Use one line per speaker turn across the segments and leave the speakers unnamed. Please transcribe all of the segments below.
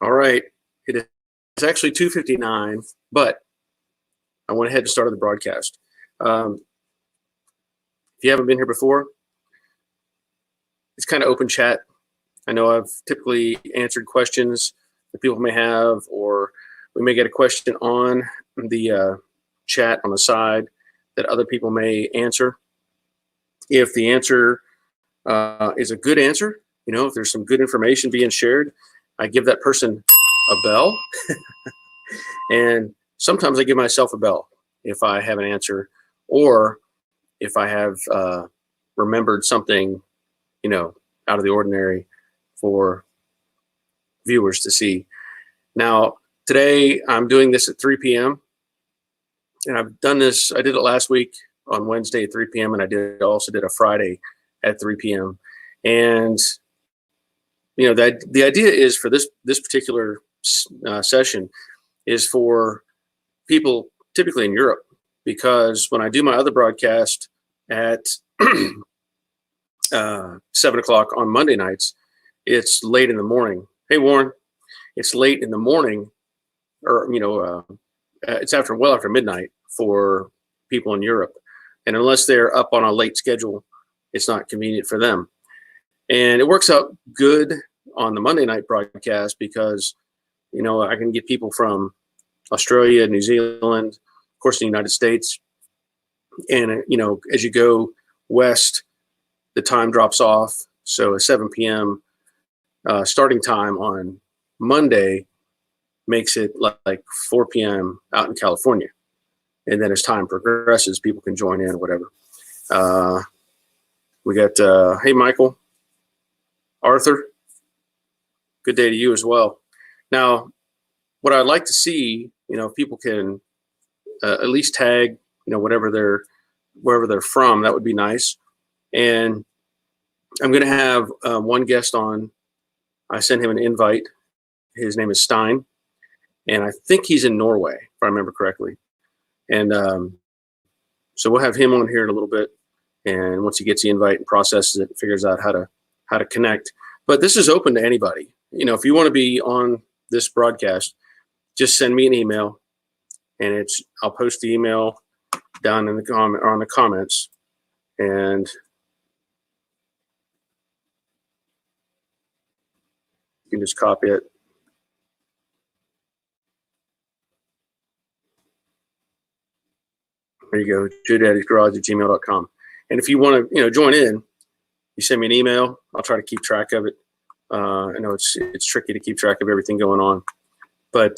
All right. It is actually 2:59, but I went ahead and started the broadcast. If you haven't been here before, it's kind of open chat. I know I've typically answered questions that people may have, or we may get a question on the chat on the side that other people may answer. If the answer is a good answer, if there's some good information being shared, I give that person a bell. And sometimes I give myself a bell if I have an answer, or if I have remembered something, out of the ordinary for viewers to see. Now, today I'm doing this at 3 p.m. And I've done this, I did it last week on Wednesday at 3 p.m. and I also did a Friday at 3 p.m. And, the idea is for this particular session is for people typically in Europe, because when I do my other broadcast at 7 o'clock on Monday nights, it's late in the morning. Hey, Warren, it's late in the morning, or, it's well after midnight for people in Europe. And unless they're up on a late schedule, it's not convenient for them. And it works out good on the Monday night broadcast because, I can get people from Australia, New Zealand, of course, the United States. And, as you go west, the time drops off. So a 7 p.m. Starting time on Monday makes it like 4 p.m. out in California. And then as time progresses, people can join in or whatever. We got, hey, Michael, Arthur, good day to you as well. Now, what I'd like to see, if people can at least tag, wherever they're from, that would be nice. And I'm going to have one guest on. I sent him an invite. His name is Stein, and I think he's in Norway, if I remember correctly. And so we'll have him on here in a little bit. And once he gets the invite and processes it, figures out how to connect. But this is open to anybody. If you want to be on this broadcast, just send me an email, and I'll post the email down in the comment or on the comments, and you can just copy it. There you go, joedaddysgarage@gmail.com. And if you want to, join in, you send me an email. I'll try to keep track of it. I know it's tricky to keep track of everything going on, but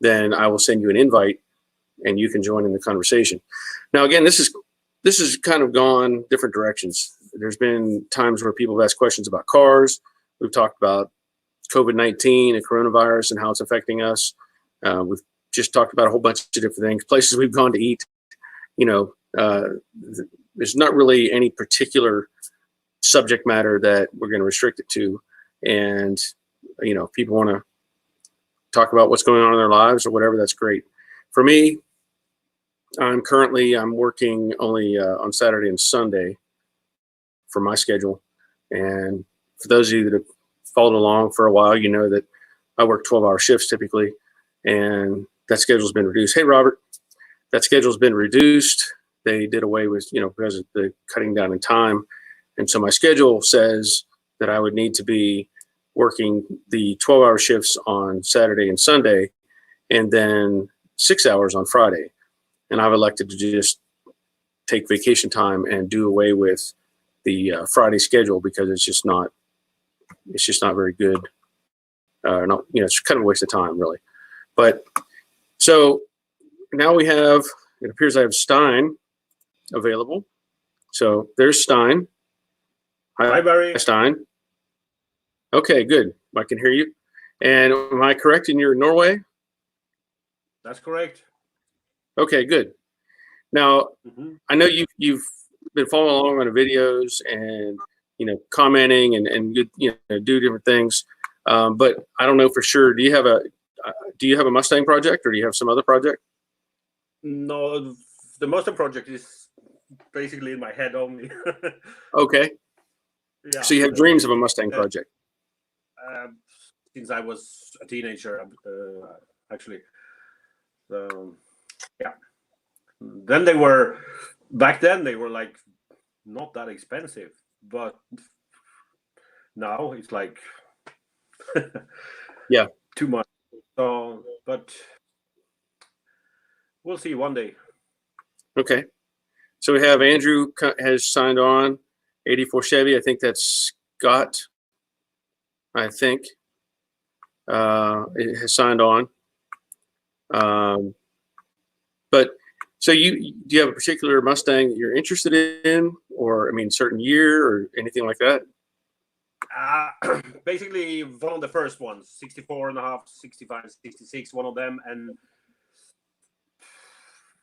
then I will send you an invite, and you can join in the conversation. Now, again, this is kind of gone different directions. There's been times where people have asked questions about cars. We've talked about COVID-19 and coronavirus and how it's affecting us. We've just talked about a whole bunch of different things, places we've gone to eat. There's not really any particular subject matter that we're going to restrict it to. And, if people want to talk about what's going on in their lives or whatever, that's great. For me, I'm working only on Saturday and Sunday for my schedule. And for those of you that have followed along for a while, you know that I work 12-hour shifts typically, and that schedule's been reduced. Hey, Robert, that schedule's been reduced. They did away with, because of the cutting down in time. And so my schedule says that I would need to be working the 12-hour shifts on Saturday and Sunday, and then 6 hours on Friday. And I've elected to just take vacation time and do away with the Friday schedule because it's just not very good. It's kind of a waste of time, really. But so now it appears I have Stein available. So there's Stein.
Hi, Barry.
Hi, Stein. Okay, good. I can hear you. And am I correct in you're in Norway?
That's correct.
Okay, good. Now, I know you've been following along on the videos and commenting and do different things, but I don't know for sure. Do you have a Mustang project, or do you have some other project?
No, the Mustang project is basically in my head only.
Okay. Yeah. So you have dreams of a Mustang project.
since I was a teenager, actually. Yeah. Then back then they were like not that expensive, but now it's like
Yeah.
too much. So, but we'll see one day.
Okay. So we have Andrew has signed on, 84 Chevy. I think that's Scott. I think it has signed on. But so do you have a particular Mustang that you're interested in, or I mean, certain year or anything like that?
Basically, one of the first ones, 64 and a half, 65, 66, one of them, and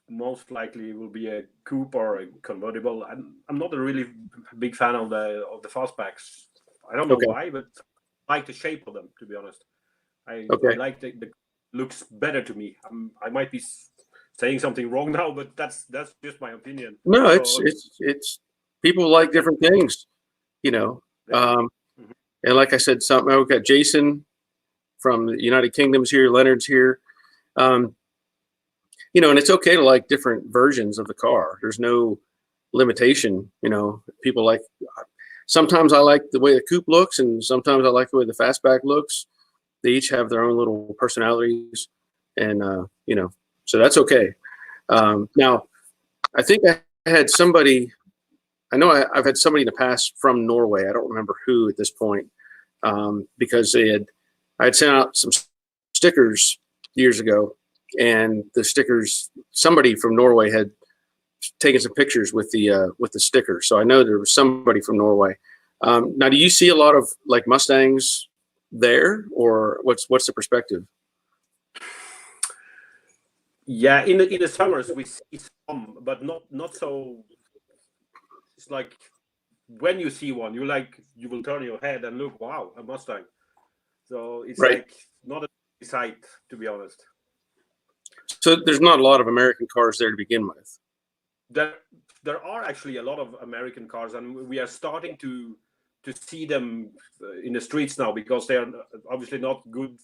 most likely will be a coupe or a convertible. I'm not a really big fan of the fastbacks. I don't know why, but I like the shape of them, to be honest. I like the looks better to me. I might be saying something wrong now, but that's just my opinion.
No, it's people like different things, you know. And like I said, we've got Jason from the United Kingdom's here, Leonard's here. You know, and it's okay to like different versions of the car. There's no limitation, you know. People like, sometimes I like the way the coupe looks, and sometimes I like the way the fastback looks. They each have their own little personalities, and you know, so that's okay. Now, I think I had somebody. I know I've had somebody in the past from Norway. I don't remember who at this point, because I had sent out some stickers years ago, and the stickers, somebody from Norway had taken some pictures with the sticker. So I know there was somebody from Norway. Now, do you see a lot of like Mustangs there, or what's the perspective?
Yeah, in the summers we see some, but not so. It's like when you see one, you will turn your head and look, wow, a Mustang. So it's like not a sight, to be honest.
So there's not a lot of American cars there to begin with.
There are actually a lot of American cars, and we are starting to see them in the streets now, because they are obviously not good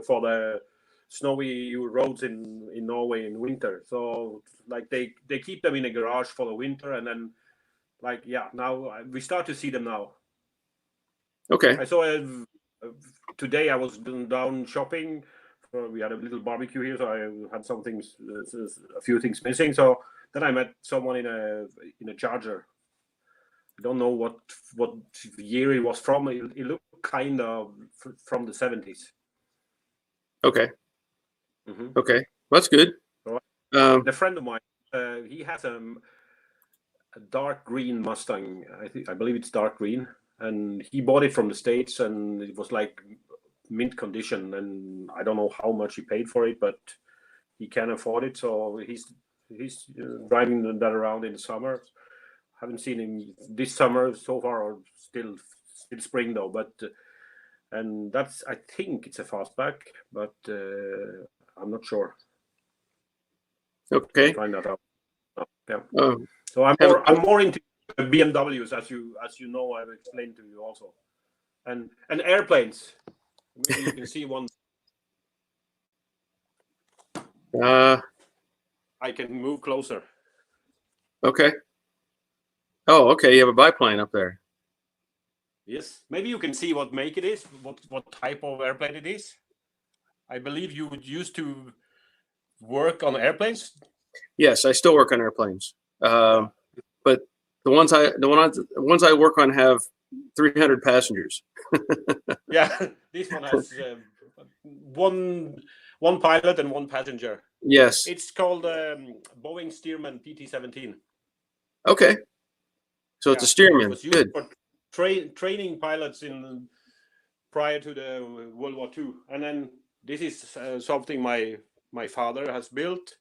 for the snowy roads in Norway in winter. So like they keep them in a garage for the winter, and then now we start to see them now.
Okay.
I saw today I was down shopping. We had a little barbecue here, so I had a few things missing. So then I met someone in a Charger. I don't know what year it was from. It looked kind of from the 70s.
Okay. Okay, well, that's good.
A friend of mine, he has a dark green Mustang. I believe it's dark green, and he bought it from the States, and it was like mint condition, and I don't know how much he paid for it, but he can afford it. So he's driving that around in the summer. Haven't seen him this summer so far, or still spring though. But and I think it's a fastback, but I'm not sure.
Okay.
Find that out. Yeah.
Oh,
so I'm more into BMWs, as you know, I've explained to you also, and airplanes. Maybe you can see one. I can move closer.
Okay. Oh, okay. You have a biplane up there.
Yes. Maybe you can see what make it is, what type of airplane it is. I believe you would used to work on airplanes.
Yes, I still work on airplanes. But the ones I work on have 300 passengers.
Yeah, this one has one pilot and one passenger.
Yes.
It's called Boeing Stearman PT-17.
Okay. So it's a Stearman.
It was used for training pilots prior to the World War II, and then this is something my father has built.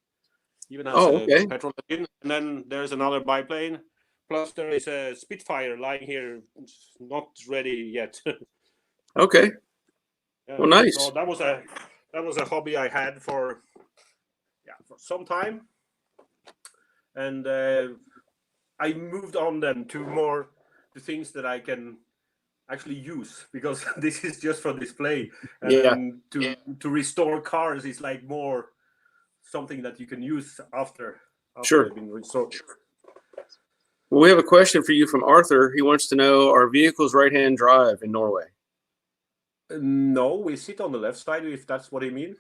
Even has a petrol engine, and then there's another biplane. Plus, there is a Spitfire lying here, not ready yet.
Okay. Well, nice.
So that was a hobby I had for some time, and I moved on then to more the things that I can actually use, because this is just for display.
Yeah.
And to restore cars is like more something that you can use after
Sure.
they've been restored.
Well, we have a question for you from Arthur. He wants to know, are vehicles right-hand drive in Norway?
No, we sit on the left side, if that's what you mean.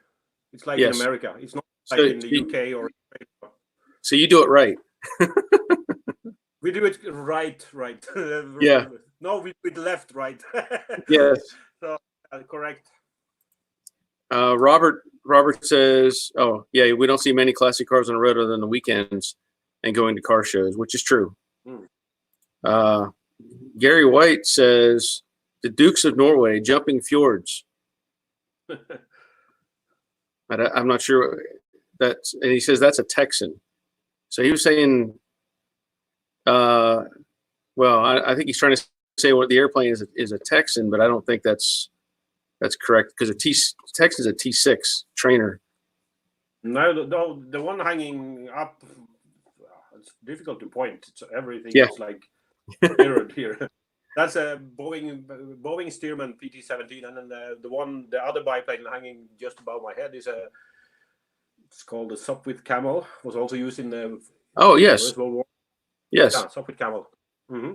It's like in
Yes.
America. It's not
So,
like in the UK or.
so you do it right.
We do it right.
Yeah.
No, we do it left, right.
Yes.
So correct.
Robert says, oh, yeah, we don't see many classic cars on the road other than the weekends and going to car shows, which is true. Gary White says, the Dukes of Norway jumping fjords. I'm not sure that's, and he says that's a Texan. So he was saying, well, I think he's trying to say what the airplane is a Texan, but I don't think that's correct, because Texan's a T6 trainer.
No, the one hanging up, it's difficult to point. Everything is like mirrored here. That's a Boeing Stearman PT-17, and then the other biplane hanging just above my head is it's called the Sopwith Camel. Was also used in the First World War.
Yes.
Yeah, Sopwith Camel. Mm-hmm.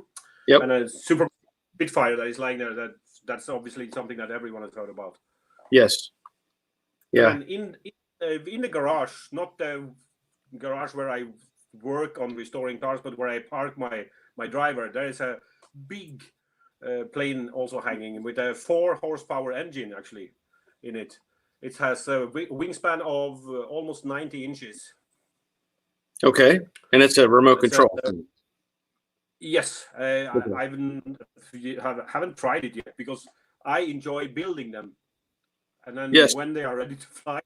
Yep.
And a Super Spitfire that is lying there. That's obviously something that everyone has heard about.
Yes. Yeah.
And in the garage, not the garage where I work on restoring cars, but where I park my driver, there is a big plane also hanging with a 4-horsepower engine actually in it. It has a wingspan of almost 90 inches.
Okay, and it's a remote control.
Yes, I haven't tried it yet, because I enjoy building them, and then when they are ready to fly,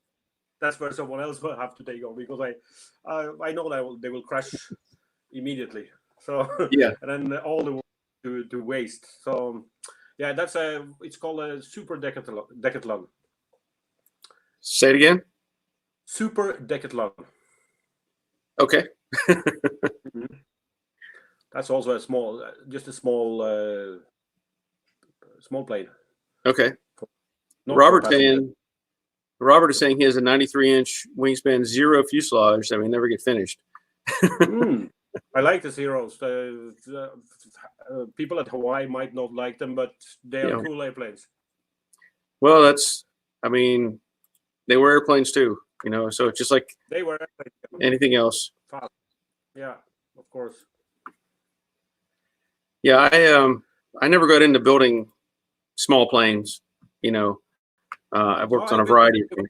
that's where someone else will have to take over, because I know that they will crash immediately. So and then all the work to waste. So yeah, it's called a super decathlon.
Say it again.
Super decathlon.
Okay.
That's also a small plane.
Okay.
Not
Robert is saying he has a 93-inch wingspan, 0 fuselage. I mean, never get finished.
I like the Zeros. People at Hawaii might not like them, but they are cool airplanes.
Well, they were airplanes too, so it's just like
they were
anything else.
Fast. Yeah, of course.
Yeah, I never got into building small planes. I've worked on a variety of things.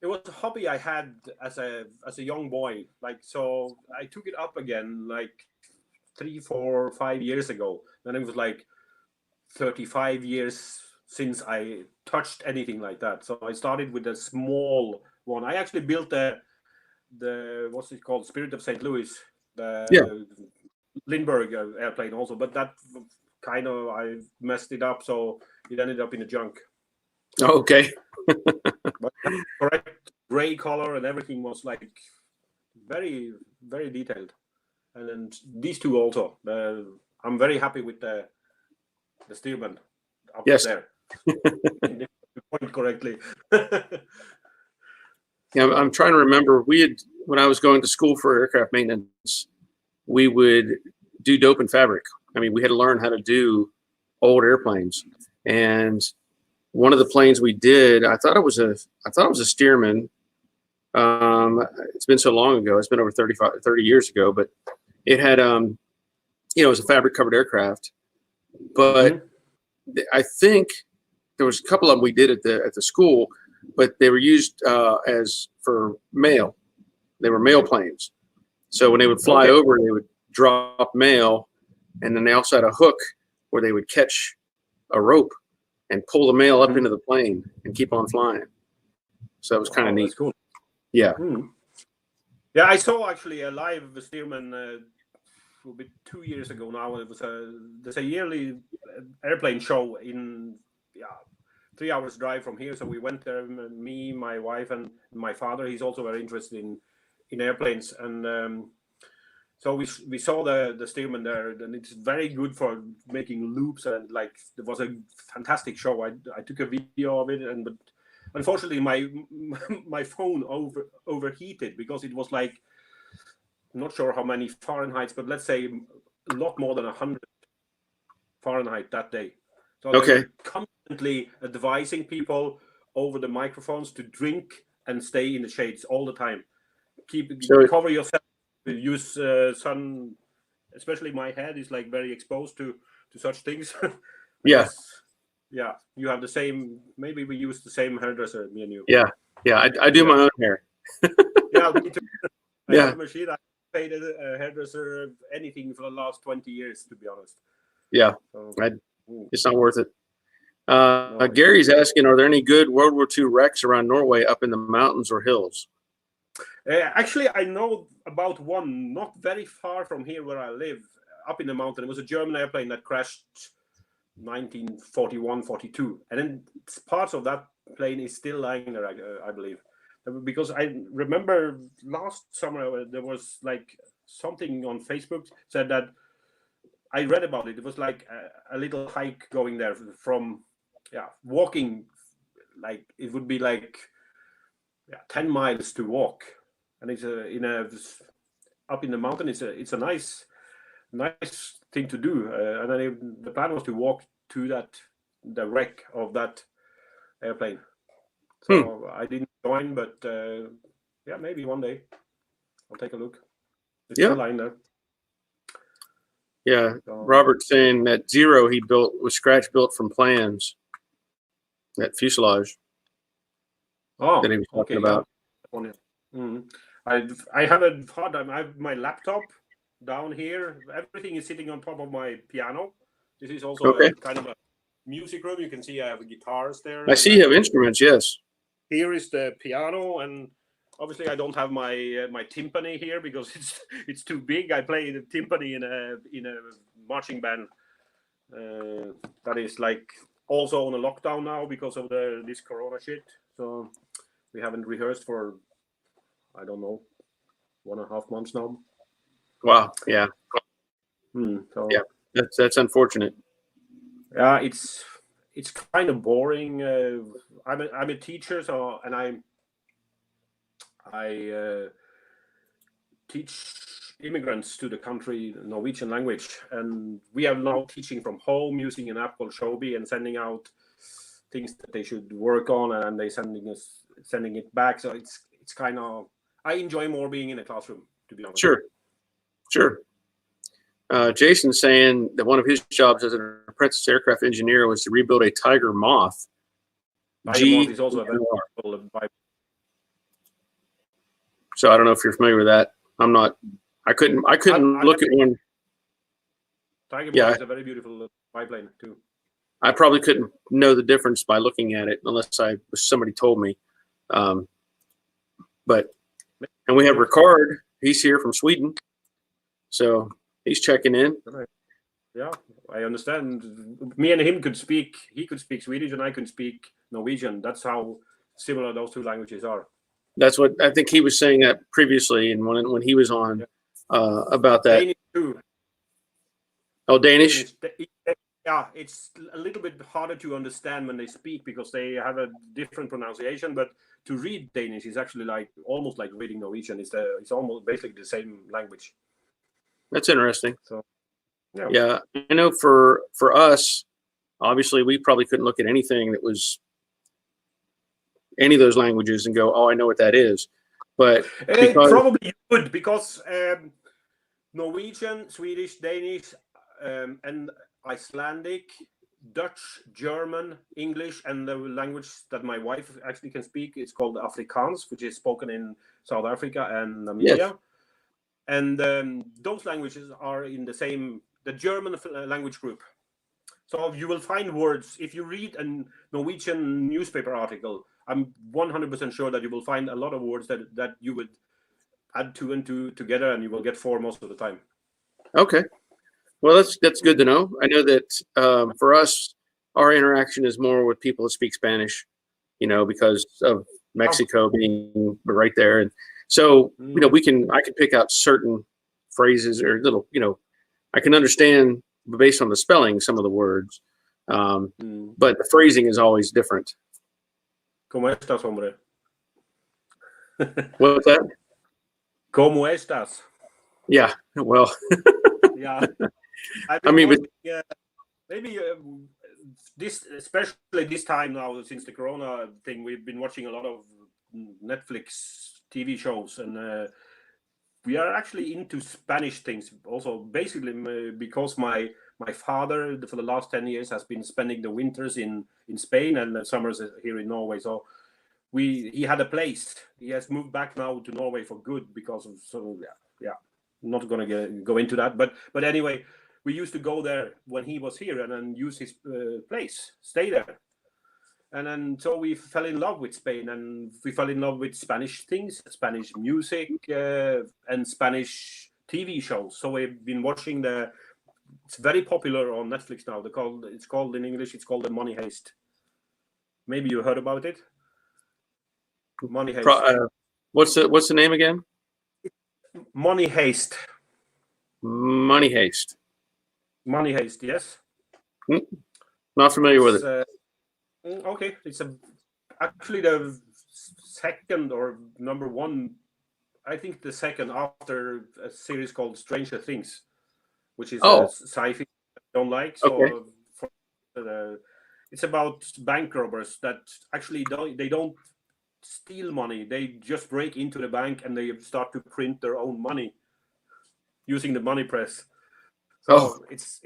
It was a hobby I had as a young boy. So I took it up again 3, 4, 5 years ago. Then it was 35 years since I touched anything like that. So I started with a small one. I actually built the what's it called, Spirit of St. Louis, the Lindbergh airplane also, but that kind of I messed it up, so it ended up in the junk.
Okay.
But correct gray color and everything was very, very detailed. And then these two also. I'm very happy with the Stearman up there. You point correctly.
Yeah, I'm trying to remember. When I was going to school for aircraft maintenance, we would do dope and fabric. We had to learn how to do old airplanes. And one of the planes we did, I thought it was a Stearman. It's been so long ago. It's been over 30 years ago, but it had, it was a fabric covered aircraft, but I think there was a couple of them we did at the school, but they were used as for mail. They were mail planes. So when they would fly over, they would drop mail, and then they also had a hook where they would catch a rope and pull the mail up into the plane and keep on flying. So that was kind of neat.
That's cool.
Yeah.
Yeah, I saw actually a live Stearman 2 years ago now. It was there's a yearly airplane show in 3 hours drive from here. So we went there, me, my wife, and my father. He's also very interested in airplanes, and So we saw the steerman there, and it's very good for making loops, and like it was a fantastic show. I took a video of it, and but unfortunately my phone overheated because it was like, I'm not sure how many Fahrenheit, but let's say a lot more than 100 Fahrenheit that day. So they were constantly advising people over the microphones to drink and stay in the shades all the time. Cover yourself. Use sun, especially my head is like very exposed to such things.
Yeah.
Yeah, you have the same. Maybe we use the same hairdresser, me and you.
Yeah, I do my own hair.
Yeah, me too. I
Yeah.
have a machine. I paid a hairdresser anything for the last 20 years, to be honest.
Yeah,
So,
it's not worth it.
No,
Gary's asking, are there any good World War II wrecks around Norway up in the mountains or hills?
actually, I know about one not very far from here where I live, up in the mountain. It was a German airplane that crashed 1941-42, and then parts of that plane is still lying there, I believe, because I remember last summer there was like something on Facebook said that I read about it. It was like a little hike going there from walking, like it would be like 10 miles to walk, and it's up in the mountain. It's a nice thing to do, and then the plan was to walk to the wreck of that airplane. So I didn't join, but maybe one day I'll take a look. It's still lying there.
Yeah, Robert's saying that Zero he built was scratch built from plans. That fuselage.
Oh,
that he was talking about.
Yeah. Mm-hmm. I have a hard time. I have my laptop down here. Everything is sitting on top of my piano. This is also a kind of a music room. You can see I have guitars there.
I see you have instruments. Yes.
Here is the piano, and obviously I don't have my my timpani here because it's too big. I play the timpani in a marching band that is like also on a lockdown now because of this Corona shit. So we haven't rehearsed for, I don't know, 1.5 months now.
Wow. Yeah.
So,
yeah. That's unfortunate.
Yeah, it's kind of boring. I'm a teacher, so and I teach immigrants to the country Norwegian language, and we are now teaching from home using an app called Shobi and sending out things that they should work on, and they sending it back. So it's kind of, I enjoy more being in a classroom, to be honest.
Sure. Jason's saying that one of his jobs as an apprentice aircraft engineer was to rebuild a Tiger Moth.
Tiger Moth is also a very beautiful Bible.
So I don't know if you're familiar with that. I'm not. I couldn't look at one.
Tiger Moth is a very beautiful biplane too.
I probably couldn't know the difference by looking at it unless somebody told me. And we have Ricard. He's here from Sweden, so he's checking in.
Yeah, I understand. Me and him could speak. He could speak Swedish, and I could speak Norwegian. That's how similar those two languages are.
That's what I think he was saying that previously, and when he was on about that.
Danish too.
Oh, Danish.
Yeah, it's a little bit harder to understand when they speak because they have a different pronunciation. But to read Danish is actually almost like reading Norwegian. It's almost basically the same language.
That's interesting.
So,
yeah, I know for us, obviously, we probably couldn't look at anything that was any of those languages and go, "Oh, I know what that is." But
probably you would, because Norwegian, Swedish, Danish, and Icelandic, Dutch, German, English, and the language that my wife actually can speak is called Afrikaans, which is spoken in South Africa and Namibia.
Yes.
And those languages are in the German language group. So you will find words. If you read a Norwegian newspaper article, I'm 100% sure that you will find a lot of words that you would add 2 and 2 together, and you will get 4 most of the time.
Okay. Well, that's good to know. I know that for us, our interaction is more with people that speak Spanish, because of Mexico being right there. And so, I can pick out certain phrases or little, I can understand based on the spelling some of the words, but the phrasing is always different.
¿Cómo estás, hombre?
What's that?
¿Cómo estás?
Yeah, well,
Yeah.
I mean,
maybe this, especially this time now, since the Corona thing, we've been watching a lot of Netflix TV shows, and we are actually into Spanish things also, basically because my father for the last 10 years has been spending the winters in Spain and the summers here in Norway. So he had a place. He has moved back now to Norway for good because of, so yeah. Not gonna go into that, but anyway, we used to go there when he was here and then use his place, stay there. And then so we fell in love with Spain, and we fell in love with Spanish things, Spanish music, and Spanish TV shows. So we've been watching it's very popular on Netflix now. It's called in English, it's called the Money Heist. Maybe you heard about it? Money Heist.
What's the name again?
Money Heist.
Money Heist.
Money Heist, yes.
Not familiar with it.
Okay, it's actually the second or number one, I think the second after a series called Stranger Things, which is a sci-fi I don't like. So it's about bank robbers that actually don't steal money. They just break into the bank and they start to print their own money using the money press. So it's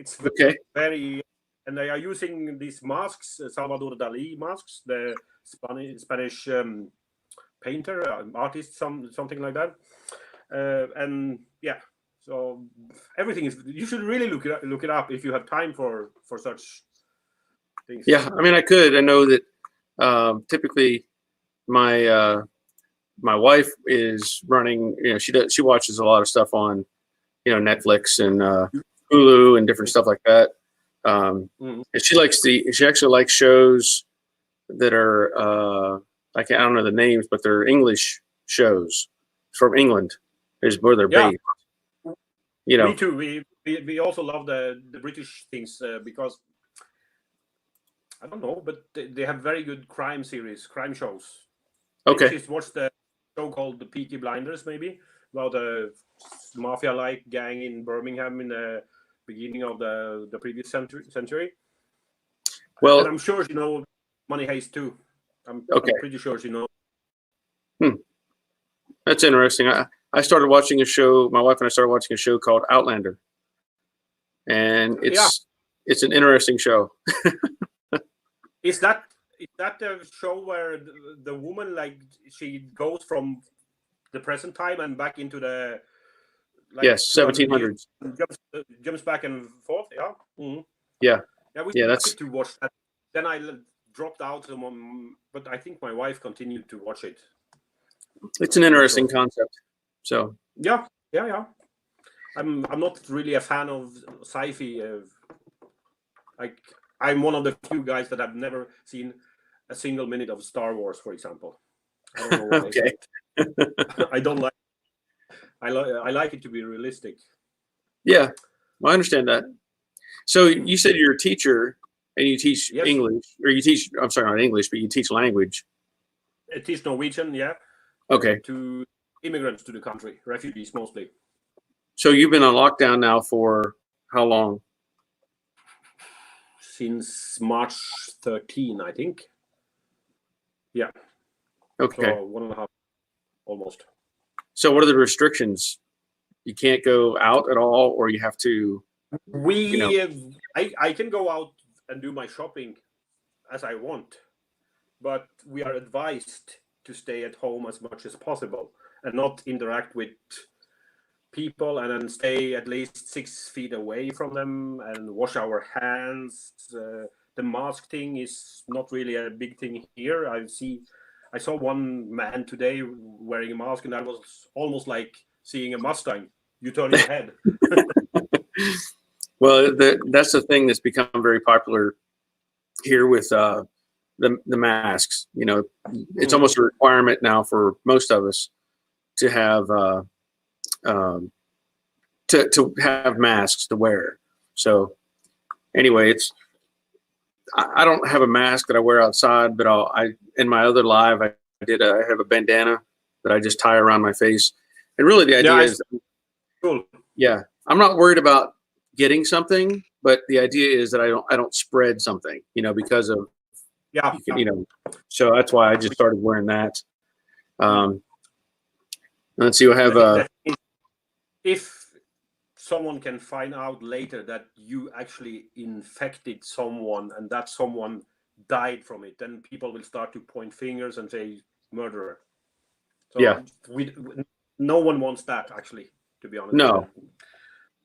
very, and they are using these masks, Salvador Dali masks, the Spanish painter, artist, something like that. And yeah, so everything is. You should really look it up if you have time for such things.
Yeah, I mean, I could. I know that typically my wife is running. She watches a lot of stuff on Netflix and Hulu and different stuff like that. And she actually likes shows that are I don't know the names, but they're English shows from England. Is where they're based.
Me too. We also love the British things because I don't know, but they have very good crime shows.
Okay.
Just watched the show called The Peaky Blinders, maybe about a mafia-like gang in Birmingham in the beginning of the previous century.
Well,
and I'm sure you know Money Heist too. I'm pretty sure you know.
That's interesting. I started watching a show. My wife and I started watching a show called Outlander, and it's an interesting show.
Is that the show where the woman, like, she goes from the present time and back into the
yes 1700s,
jumps back and forth?
Yeah.
We
that's
to watch that. Then I dropped out, but I think my wife continued to watch it.
It's an interesting concept. So
yeah. I'm not really a fan of sci-fi. I'm one of the few guys that have never seen a single minute of Star Wars, for example. I don't know why.
Okay.
I don't like. I like it to be realistic.
Yeah, well, I understand that. So you said you're a teacher and you teach English, or you teach. I'm sorry, not English, but you teach language.
I teach Norwegian. Yeah.
Okay.
To immigrants to the country, refugees mostly.
So you've been on lockdown now for how long?
Since March 13, I think. Yeah.
Okay.
So 1.5, almost.
So what are the restrictions? You can't go out at all, or you have to.
I can go out and do my shopping as I want, but we are advised to stay at home as much as possible and not interact with people, and then stay at least 6 feet away from them and wash our hands. The mask thing is not really a big thing here. I saw one man today wearing a mask, and that was almost like seeing a Mustang. You turn your head.
Well, that's the thing that's become very popular here with the masks. It's almost a requirement now for most of us to have to have masks to wear. So anyway, I don't have a mask that I wear outside, but in my other live I have a bandana that I just tie around my face. And really the idea is,
cool.
Yeah, I'm not worried about getting something, but the idea is that I don't spread something, because of, so that's why I just started wearing that. Let's see, I have
if someone can find out later that you actually infected someone and that someone died from it, then people will start to point fingers and say murderer. So
yeah,
no one wants that, actually, to be honest.
No.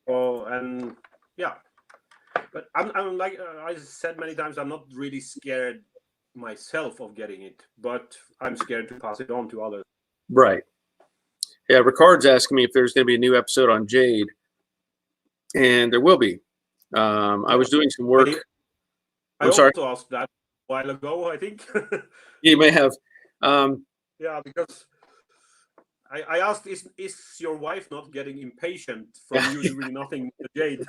Oh, and yeah, but I'm like I said many times, I'm not really scared myself of getting it, but I'm scared to pass it on to others.
Right. Yeah, Ricard's asking me if there's going to be a new episode on Jade, and there will be. I was doing some work.
I also asked that a while ago, I think.
You may have.
Yeah, because I asked, is your wife not getting impatient from you doing nothing with Jade?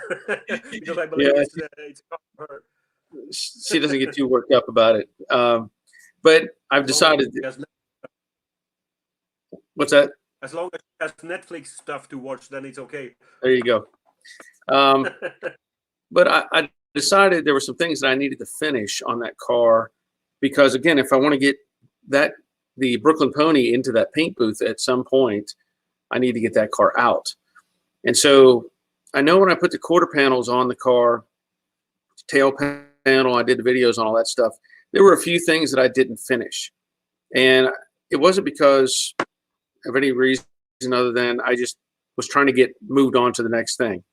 Because I believe it's her.
She doesn't get too worked up about it. But I've decided. What's that?
As long as she has Netflix stuff to watch, then it's okay.
There you go. But I decided there were some things that I needed to finish on that car, because again, if I want to get the Brooklyn Pony into that paint booth at some point, I need to get that car out. And so I know when I put the quarter panels on the car, tail panel, I did the videos on all that stuff, there were a few things that I didn't finish. And it wasn't because of any reason other than I just was trying to get moved on to the next thing.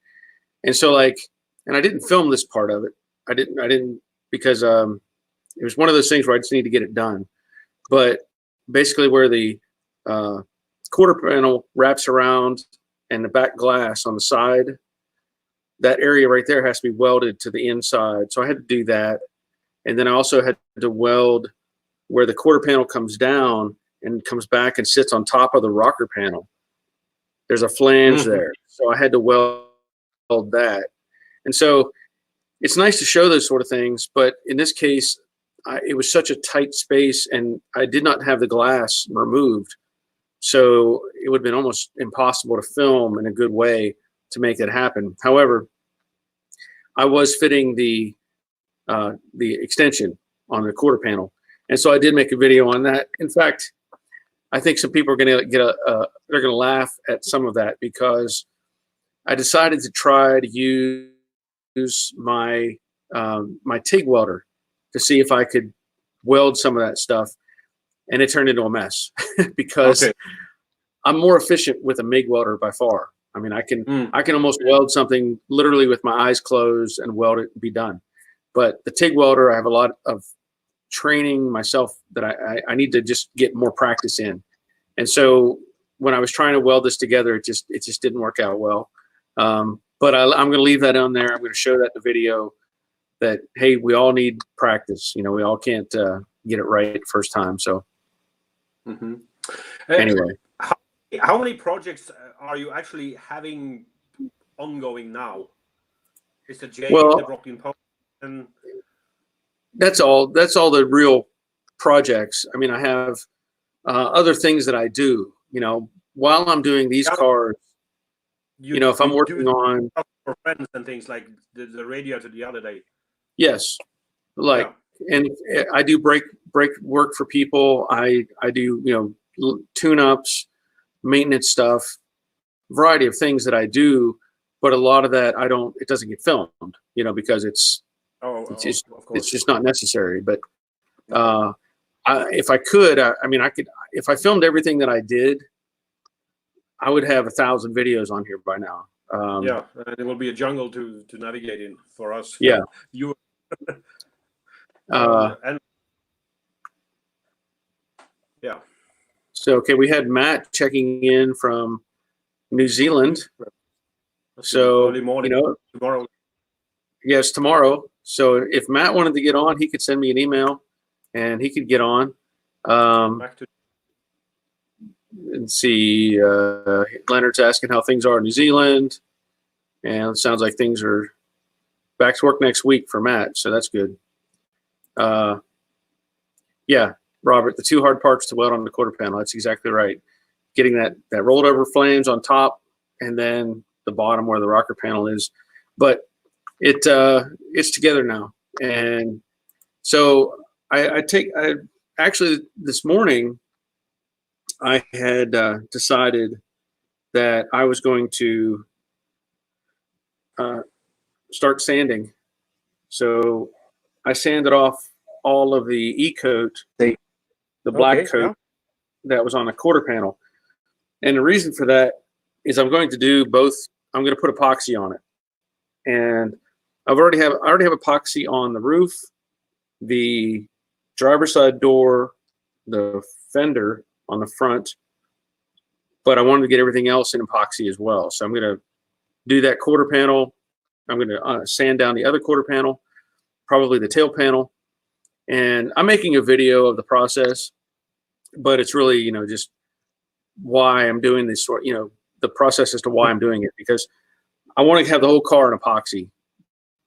And so and I didn't film this part of it. I didn't because it was one of those things where I just need to get it done. But basically where the quarter panel wraps around and the back glass on the side, that area right there has to be welded to the inside. So I had to do that. And then I also had to weld where the quarter panel comes down and comes back and sits on top of the rocker panel. There's a flange there. So I had to weld that. And so it's nice to show those sort of things, but in this case, it was such a tight space and I did not have the glass removed. So it would have been almost impossible to film in a good way to make that happen. However, I was fitting the extension on the quarter panel. And so I did make a video on that. In fact, I think some people are going to they're going to laugh at some of that, because I decided to try to use my my TIG welder to see if I could weld some of that stuff, and it turned into a mess because I'm more efficient with a MIG welder by far. I mean, I can almost weld something literally with my eyes closed and weld it and be done. But the TIG welder, I have a lot of training myself that I need to just get more practice in. And so when I was trying to weld this together, it just didn't work out well. But I'm going to leave that on there. I'm going to show that in the video that, hey, we all need practice. We all can't get it right first time. So anyway.
How many projects are you actually having ongoing now? Is the J, the Brooklyn Pony, and
that's all the real projects. I mean, I have other things that I do, while I'm doing these cars, if I'm working on
for friends and things like the radiator the other day.
Yes. And I do brake work for people. I do, tune-ups, maintenance stuff, variety of things that I do, but a lot of that it doesn't get filmed, because it's just not necessary. But if I could, if I filmed everything that I did, I would have 1,000 videos on here by now.
And it will be a jungle to navigate in for us.
Yeah.
You.
And
yeah.
So, okay, we had Matt checking in from New Zealand. So,
early morning, tomorrow.
Yes, tomorrow. So if Matt wanted to get on, he could send me an email and he could get on. And see, Leonard's asking how things are in New Zealand. And it sounds like things are back to work next week for Matt, so that's good. Yeah, Robert, the two hard parts to weld on the quarter panel. That's exactly right. Getting that rolled over flames on top, and then the bottom where the rocker panel is. But it's together now, and so I actually this morning I had decided that I was going to start sanding. So I sanded off all of the E-coat, the black coat that was on the quarter panel. And the reason for that is I'm going to do both. I'm going to put epoxy on it. And I already have epoxy on the roof, the driver's side door, the fender on the front, but I wanted to get everything else in epoxy as well. So I'm going to do that quarter panel. I'm going to sand down the other quarter panel, probably the tail panel. And I'm making a video of the process, but it's really, you know, just why I'm doing this sort, you know, the process as to why I'm doing it, because I want to have the whole car in epoxy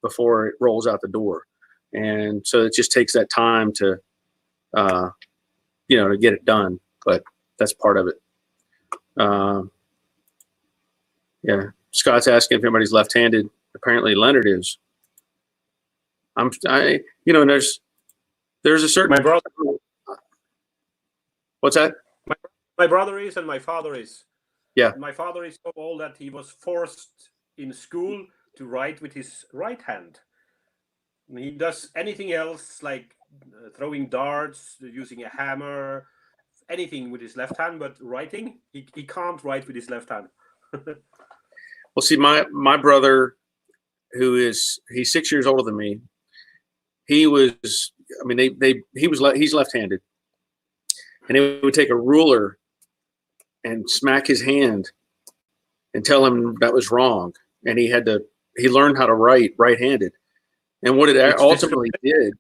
before it rolls out the door. And so it just takes that time to, you know, to get it done, but that's part of it. Yeah. Scott's asking if anybody's left-handed. Apparently Leonard is. You know, and there's a certain.
My brother.
What's that?
My brother is, and my father is.
Yeah.
My father is so old that he was forced in school to write with his right hand. And he does anything else, like throwing darts, using a hammer, anything with his left hand, but writing, he can't write with his left hand.
Well, see, my brother, he's 6 years older than me. He was, I mean, he's left-handed, and they would take a ruler and smack his hand and tell him that was wrong, and he learned how to write right-handed, and what it ultimately did.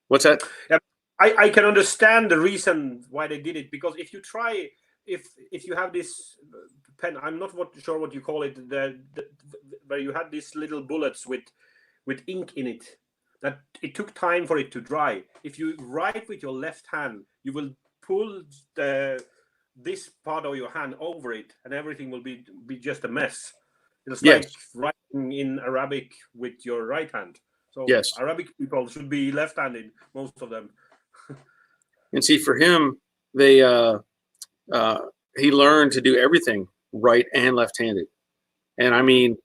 What's that?
Yeah, I can understand the reason why they did it, because if you try, if you have this pen, I'm not sure what you call it, where you had these little bullets with ink in it, that it took time for it to dry. If you write with your left hand, you will pull this part of your hand over it, and everything will be just a mess. It's like writing in Arabic with your right hand. So
yes,
Arabic people should be left-handed, most of them.
And see, for him, he learned to do everything right and left-handed. And I mean,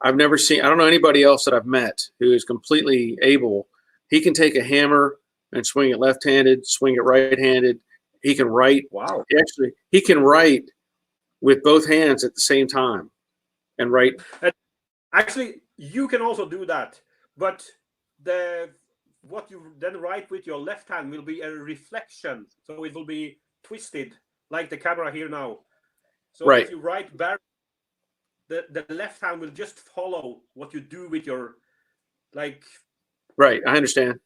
I don't know anybody else that I've met who is completely able. He can take a hammer and swing it left-handed, swing it right-handed. He can write.
Wow.
He can write with both hands at the same time and write.
Actually, you can also do that, but what you then write with your left hand will be a reflection, so it will be twisted like the camera here now. So if you write back, the left hand will just follow what you do with your, like.
Right, I understand.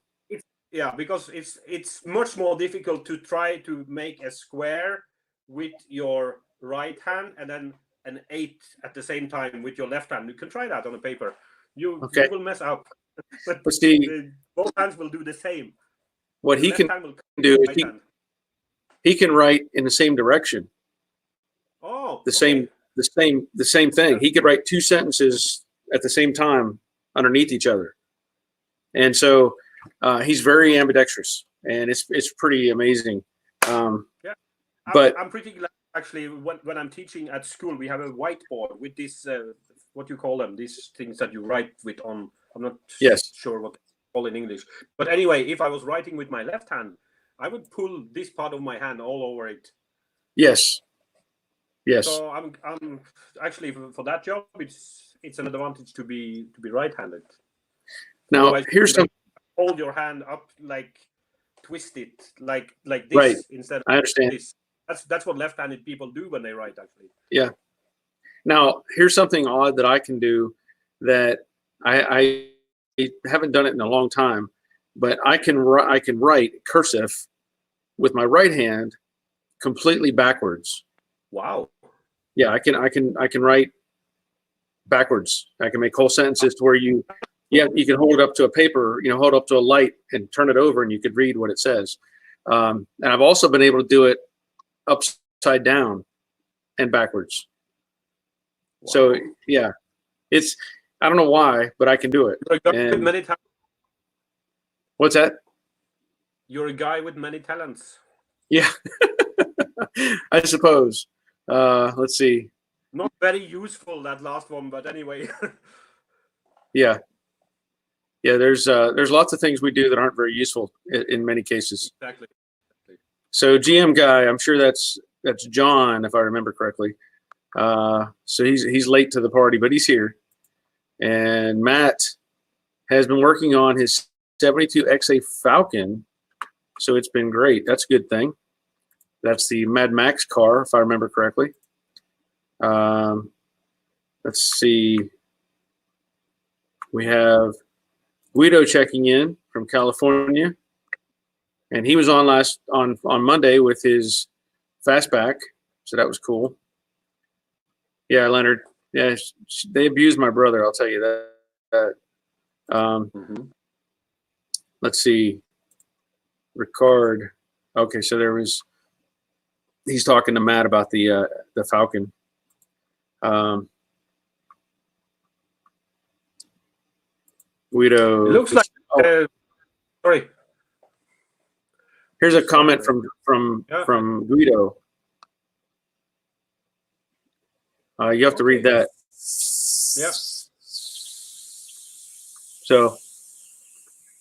Yeah, because it's much more difficult to try to make a square with your right hand and then an 8 at the same time with your left hand. You can try that on a paper. You will mess up. But
see,
both hands will do the same.
What he can do is he can write in the same direction.
Oh,
the same thing. He could write 2 sentences at the same time underneath each other, and so he's very ambidextrous, and it's pretty amazing.
Yeah, but I'm pretty glad actually. When I'm teaching at school, we have a whiteboard with this what you call them, these things that you write with on. I'm not sure what they call in English, but anyway, if I was writing with my left hand, I would pull this part of my hand all over it.
Yes.
So I'm actually for that job, it's an advantage to be right-handed.
Now
otherwise,
here's some.
Hold your hand up, like twist it like this instead of
I understand.
this. That's what left-handed people do when they write, actually.
Yeah. Now here's something odd that I can do that I haven't done it in a long time, but I can write cursive with my right hand completely backwards.
Wow.
Yeah, I can write backwards. I can make whole sentences to where you can hold it up to a paper, hold it up to a light and turn it over, and you could read what it says. And I've also been able to do it upside down and backwards.
Wow.
So yeah, I don't know why, but I can do it.
You're a guy with many talents.
What's that?
You're a guy with many talents.
Yeah, I suppose. Let's see.
Not very useful, that last one, but anyway.
Yeah. There's lots of things we do that aren't very useful in many cases.
Exactly.
So GM guy, I'm sure that's John, if I remember correctly. So he's late to the party, but he's here. And Matt has been working on his 72 XA Falcon, so it's been great. That's a good thing. That's the Mad Max car, if I remember correctly. Let's see. We have Guido checking in from California, and he was on Monday with his fastback, so that was cool. Yeah, Leonard. Yeah, they abused my brother. I'll tell you that. Let's see. Ricard. Okay, so he's talking to Matt about the Falcon. Guido.
It looks like. Sorry.
Here's a comment from Guido. You have to read that.
Yeah.
So,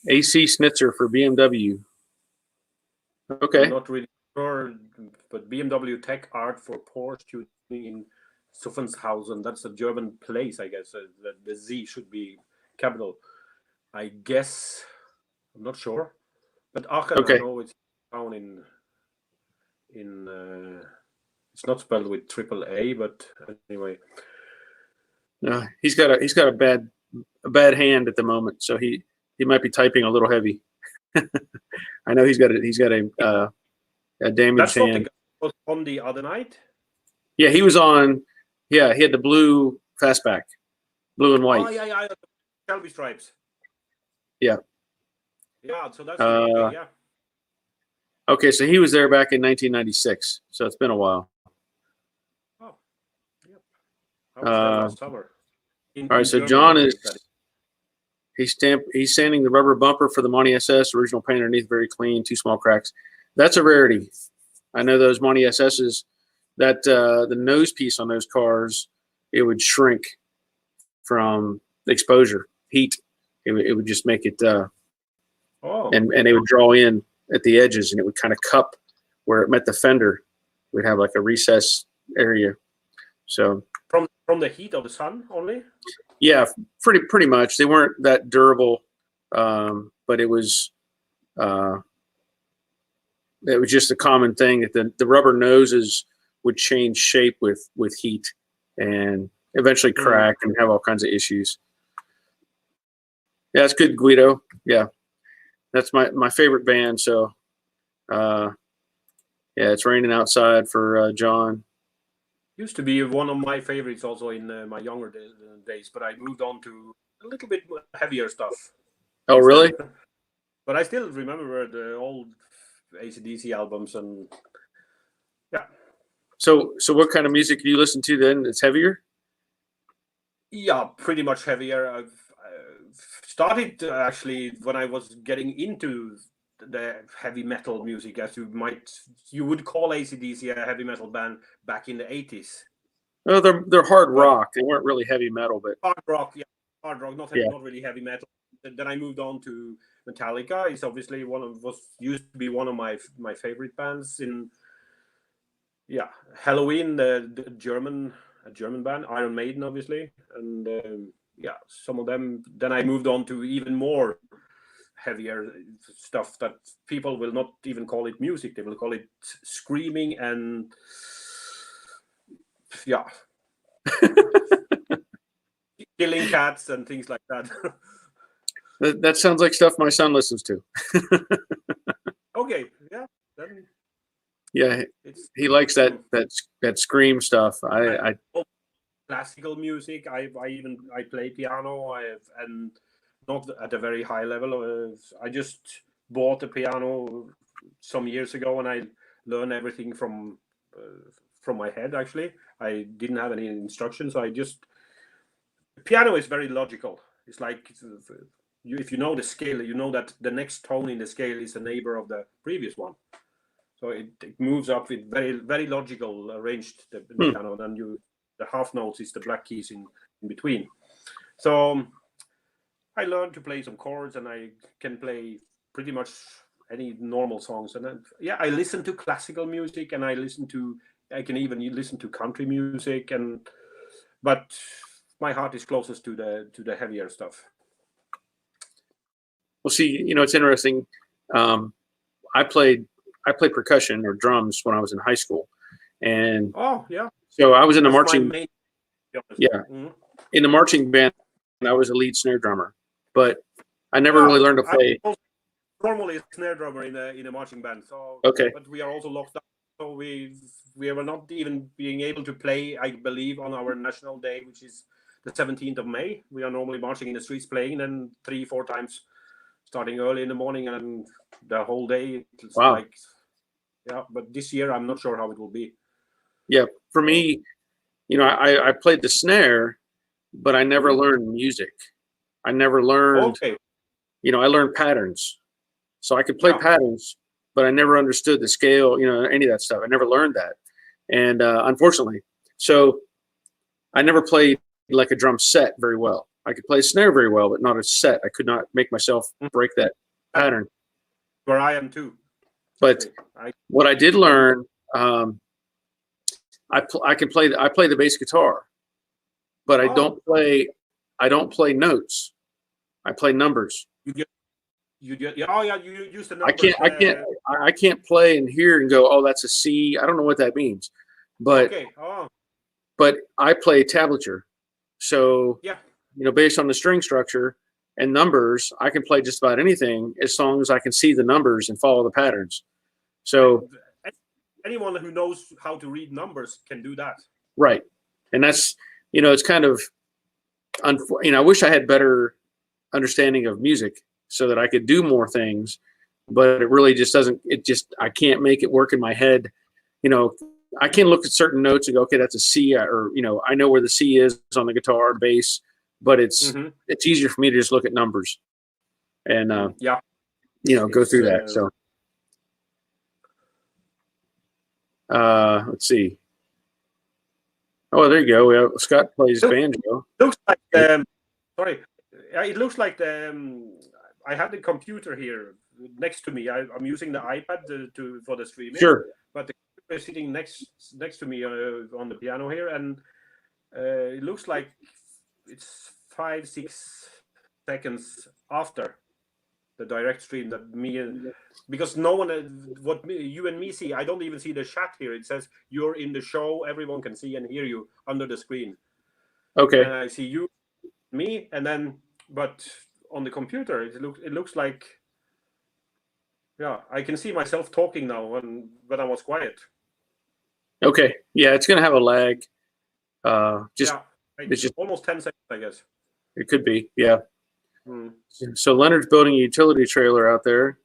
AC Schnitzer for BMW. Okay.
I'm not really sure, but BMW Tech Art for Porsche tuning in Zuffenhausen. That's a German place, I guess. The Z should be capital. I guess. I'm not sure. But Aachen,
okay.
I know it's down in it's not spelled with triple A, but anyway.
He's got a bad hand at the moment, so he might be typing a little heavy. I know he's got a damaged hand.
Was on the other night.
Yeah, he was on. Yeah, he had the blue fastback, blue and white.
Oh yeah, Shelby stripes.
Yeah.
Yeah, so that's okay, yeah.
Okay, so he was there back in 1996, so it's been a while.
Oh, yep. I was there last summer.
All right, so John he's sanding the rubber bumper for the Monty SS, original paint underneath, very clean, 2 small cracks. That's a rarity. I know those Monty SSs, that the nose piece on those cars, it would shrink from exposure, heat. It would just make it, and it would draw in at the edges, and it would kind of cup where it met the fender. We'd have like a recess area. So
from the heat of the sun only?
Yeah, pretty much. They weren't that durable, but it was just a common thing that the rubber noses would change shape with heat and eventually crack and have all kinds of issues. Yeah, that's good, Guido. Yeah, that's my favorite band. So, yeah, it's raining outside for John.
Used to be one of my favorites also in my younger days, but I moved on to a little bit heavier stuff.
Oh, really?
But I still remember the old AC/DC albums, and yeah.
So what kind of music do you listen to then? It's heavier?
Yeah, pretty much heavier. I've started actually when I was getting into the heavy metal music, as you would call AC/DC a heavy metal band back in the 80s.
Oh, they're hard rock. They weren't really heavy metal, but
hard rock, not really heavy metal. Then I moved on to Metallica. It's obviously used to be one of my favorite bands in Halloween, the German band, Iron Maiden, obviously, and some of them. Then I moved on to even more heavier stuff that people will not even call it music. They will call it screaming and killing cats and things like that.
That sounds like stuff my son listens to.
Okay, yeah. Then
yeah, he likes that scream stuff.
classical music. I play piano. And not at a very high level. I just bought a piano some years ago, and I learned everything from my head. Actually, I didn't have any instructions. So piano is very logical. It's like if you know the scale, you know that the next tone in the scale is a neighbor of the previous one. So it moves up with very, very logical arranged the piano. Then the half notes is the black keys in between. So I learned to play some chords, and I can play pretty much any normal songs. And then, I listen to classical music, and I can even listen to country music, but my heart is closest to the heavier stuff.
Well, see, it's interesting. I played percussion or drums when I was in high school, and so I was in the marching. In the marching band, I was a lead snare drummer, but I never really learned to play.
I'm normally a snare drummer in a marching band. So but we are also locked up, so we were not even being able to play. I believe on our national day, which is the 17th of May. We are normally marching in the streets playing, and 3-4 times, starting early in the morning and the whole day. It's like, but this year I'm not sure how it will be. Yeah,
for me, I played the snare, but I never learned music. I never learned. I learned patterns, so I could play patterns, but I never understood the scale. Any of that stuff. I never learned that, and unfortunately, so I never played like a drum set very well. I could play snare very well, but not a set. I could not make myself break that pattern.
Where I am too.
But what I did learn, I play the bass guitar, but I don't play notes. I play numbers.
You use the numbers.
I can't play and hear and go, oh, that's a C. I don't know what that means, but but I play tablature. So based on the string structure and numbers, I can play just about anything as long as I can see the numbers and follow the patterns. So
anyone who knows how to read numbers can do that.
Right. And that's, it's kind of, I wish I had better understanding of music so that I could do more things, but it really just doesn't, I can't make it work in my head. I can look at certain notes and go, okay, that's a C, or, I know where the C is on the guitar, bass, but it's easier for me to just look at numbers and, go through that. So, let's see. Oh, there you go. We have, Scott plays banjo.
Looks like, it looks like I have the computer here next to me. I'm using the iPad for the streaming.
Sure.
But the computer is sitting next to me on the piano here, and it looks like it's 5-6 seconds after the direct stream that because no one, you and me see, I don't even see the chat here. It says you're in the show. Everyone can see and hear you under the screen.
Okay.
And I see you, me, and then, but on the computer, it looks like, I can see myself talking now when I was quiet.
Okay. Yeah, it's going to have a lag. It's just
almost 10 seconds, I guess.
It could be. Yeah. So Leonard's building a utility trailer out there.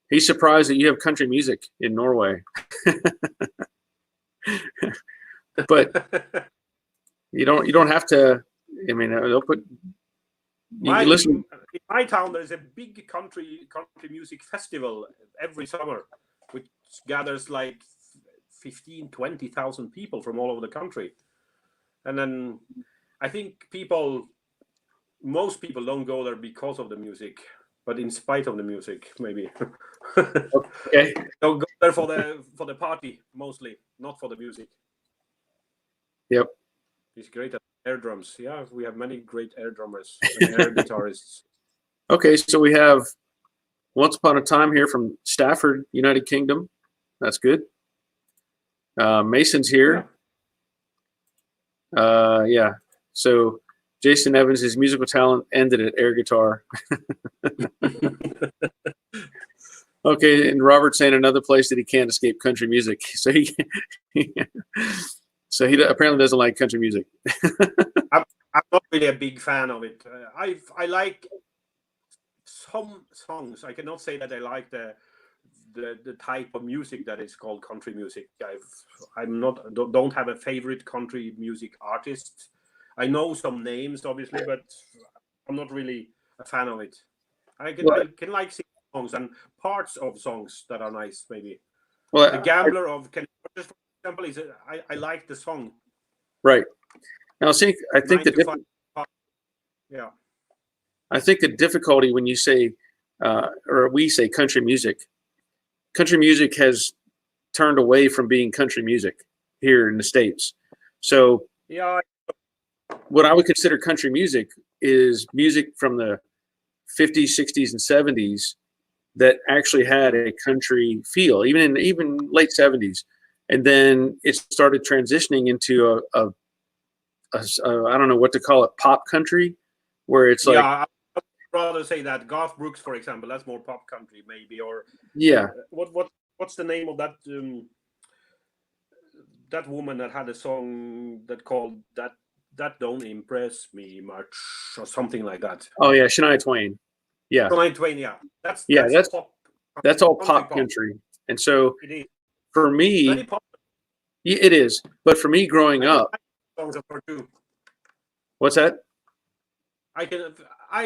He's surprised that you have country music in Norway. But you don't have to. I mean, they'll put. Listen.
In my town, there's a big country music festival every summer, which gathers like 15,000-20,000 people from all over the country. And then I think most people don't go there because of the music, but in spite of the music, maybe.
Okay.
They'll go there for the party mostly, not for the music.
Yep.
He's great at air drums. Yeah, we have many great air drummers and air guitarists.
Okay, so we have Once Upon a Time here from Stafford, United Kingdom. That's good. Mason's here. Yeah. So Jason Evans, his musical talent ended at air guitar. Okay, and Robert's saying another place that he can't escape country music. So So he apparently doesn't like country music.
I'm not really a big fan of it. I like some songs. I cannot say that I like the type of music that is called country music. Don't have a favorite country music artist. I know some names, obviously, but I'm not really a fan of it. I can like sing songs and parts of songs that are nice, maybe.
Well,
The Gambler of Kenny Rogers, for example, is I like the song.
right. Now, I think
yeah.
I think the difficulty when you say, or we say country music has turned away from being country music here in the States. So
yeah,
what I would consider country music is music from the 50s, 60s, and 70s that actually had a country feel, even late 70s. And then it started transitioning into a I don't know what to call it, pop country, where it's like,
I'd rather say that Garth Brooks, for example, that's more pop country, maybe, or what's the name of that that woman that had a song that called that don't impress me much, or something like that.
Oh yeah, Shania Twain. Yeah,
Shania Twain. Yeah, that's pop.
That's all pop country. And so
it is.
For me,
Very pop.
It is. But for me growing up,
songs of her too.
What's that?
I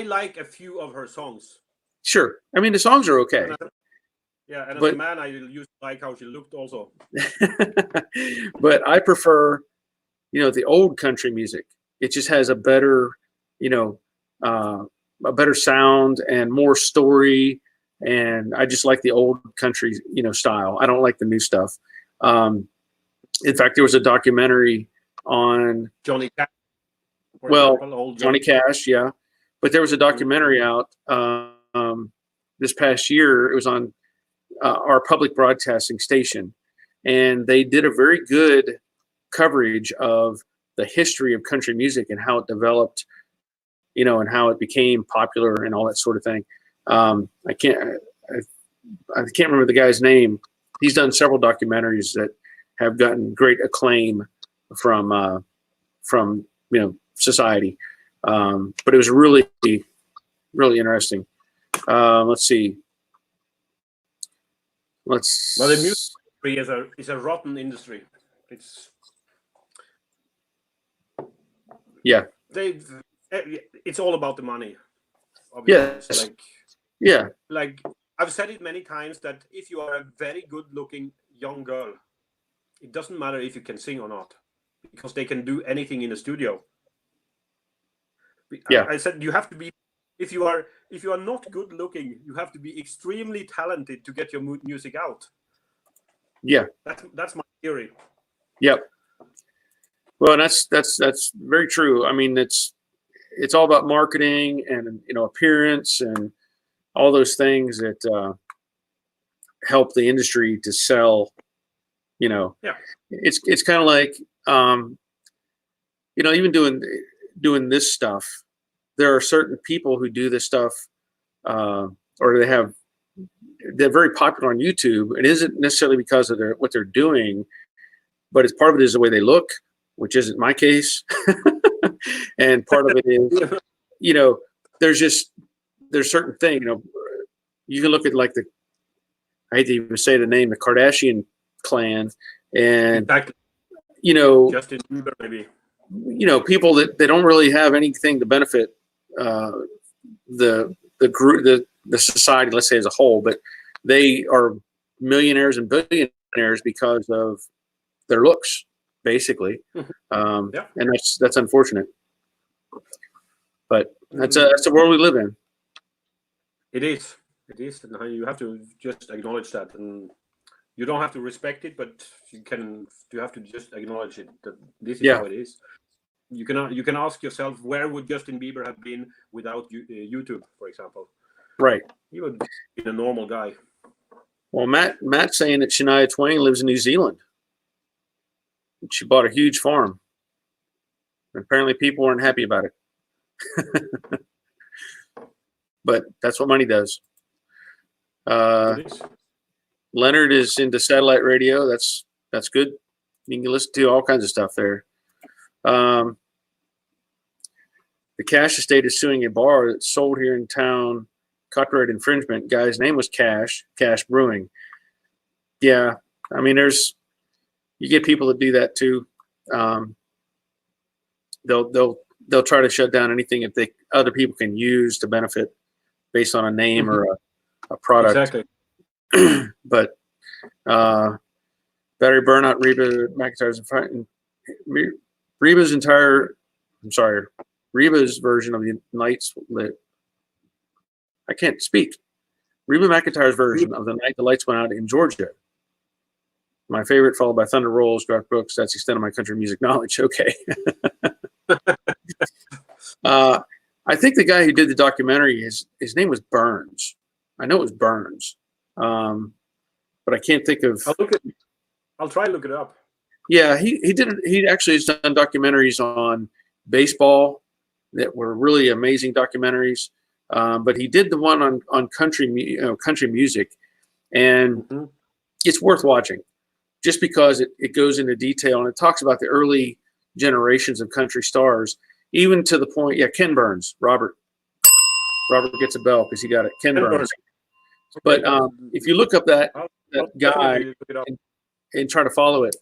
like a few of her songs.
Sure. I mean, the songs are okay.
And as a man, I used to like how she looked also.
But I prefer, the old country music. It just has a better, a better sound and more story. And I just like the old country, style. I don't like the new stuff. In fact, there was a documentary on
Johnny Cash.
Johnny Cash, yeah. But there was a documentary out this past year. It was on our public broadcasting station, and they did a very good coverage of the history of country music and how it developed, and how it became popular and all that sort of thing. I can't remember the guy's name. He's done several documentaries that have gotten great acclaim from society. But it was really, really interesting. Let's see.
Well, the music industry is a rotten industry. It's it's all about the money.
Obviously.
Like I've said it many times that if you are a very good-looking young girl, it doesn't matter if you can sing or not, because they can do anything in the studio.
Yeah.
I said you have to be, if you are not good looking, you have to be extremely talented to get your music out.
Yeah.
That's my theory.
Yep. Well, that's very true. I mean, it's all about marketing and appearance and all those things that help the industry to sell. It's kind of like even doing this stuff. There are certain people who do this stuff, or they're very popular on YouTube. It isn't necessarily because of what they're doing, but it's part of it is the way they look, which isn't my case. And part of it is, there's certain things, you can look at like I hate to even say the name, the Kardashian clan, and
exactly.
Justin
Bieber, maybe.
People that they don't really have anything to benefit the group, the society, let's say as a whole, but they are millionaires and billionaires because of their looks, basically. And that's unfortunate. But that's the world we live in.
It is, and you have to just acknowledge that, and you don't have to respect it, but you have to just acknowledge it, that this is how it is. You can ask yourself, where would Justin Bieber have been without YouTube, for example?
Right.
He would be a normal guy.
Well, Matt's saying that Shania Twain lives in New Zealand. She bought a huge farm. Apparently people weren't happy about it. But that's what money does. Leonard is into satellite radio. That's good. You can listen to all kinds of stuff there. The Cash estate is suing a bar that sold here in town. Copyright infringement. Guy's name was Cash Brewing. Yeah, I mean, you get people that do that too. They'll try to shut down anything if other people can use to benefit based on a name or a product.
Exactly.
But battery burnout, Reba McIntyre's Reba's version of the Nights Lit. I can't speak. Reba McIntyre's version of the Night the Lights Went Out in Georgia. My favorite, followed by Thunder Rolls, Garth Brooks. That's the extent of my country music knowledge. Okay. I think the guy who did the documentary, his name was Burns. I know it was Burns, but I can't think of.
I'll try to look it up.
Yeah, he did. He actually has done documentaries on baseball that were really amazing documentaries. But he did the one on country music, and it's worth watching, just because it goes into detail and it talks about the early generations of country stars, even to the point. Yeah, Ken Burns, Robert gets a bell because he got it. Ken Burns. But if you look up that guy and try to follow it,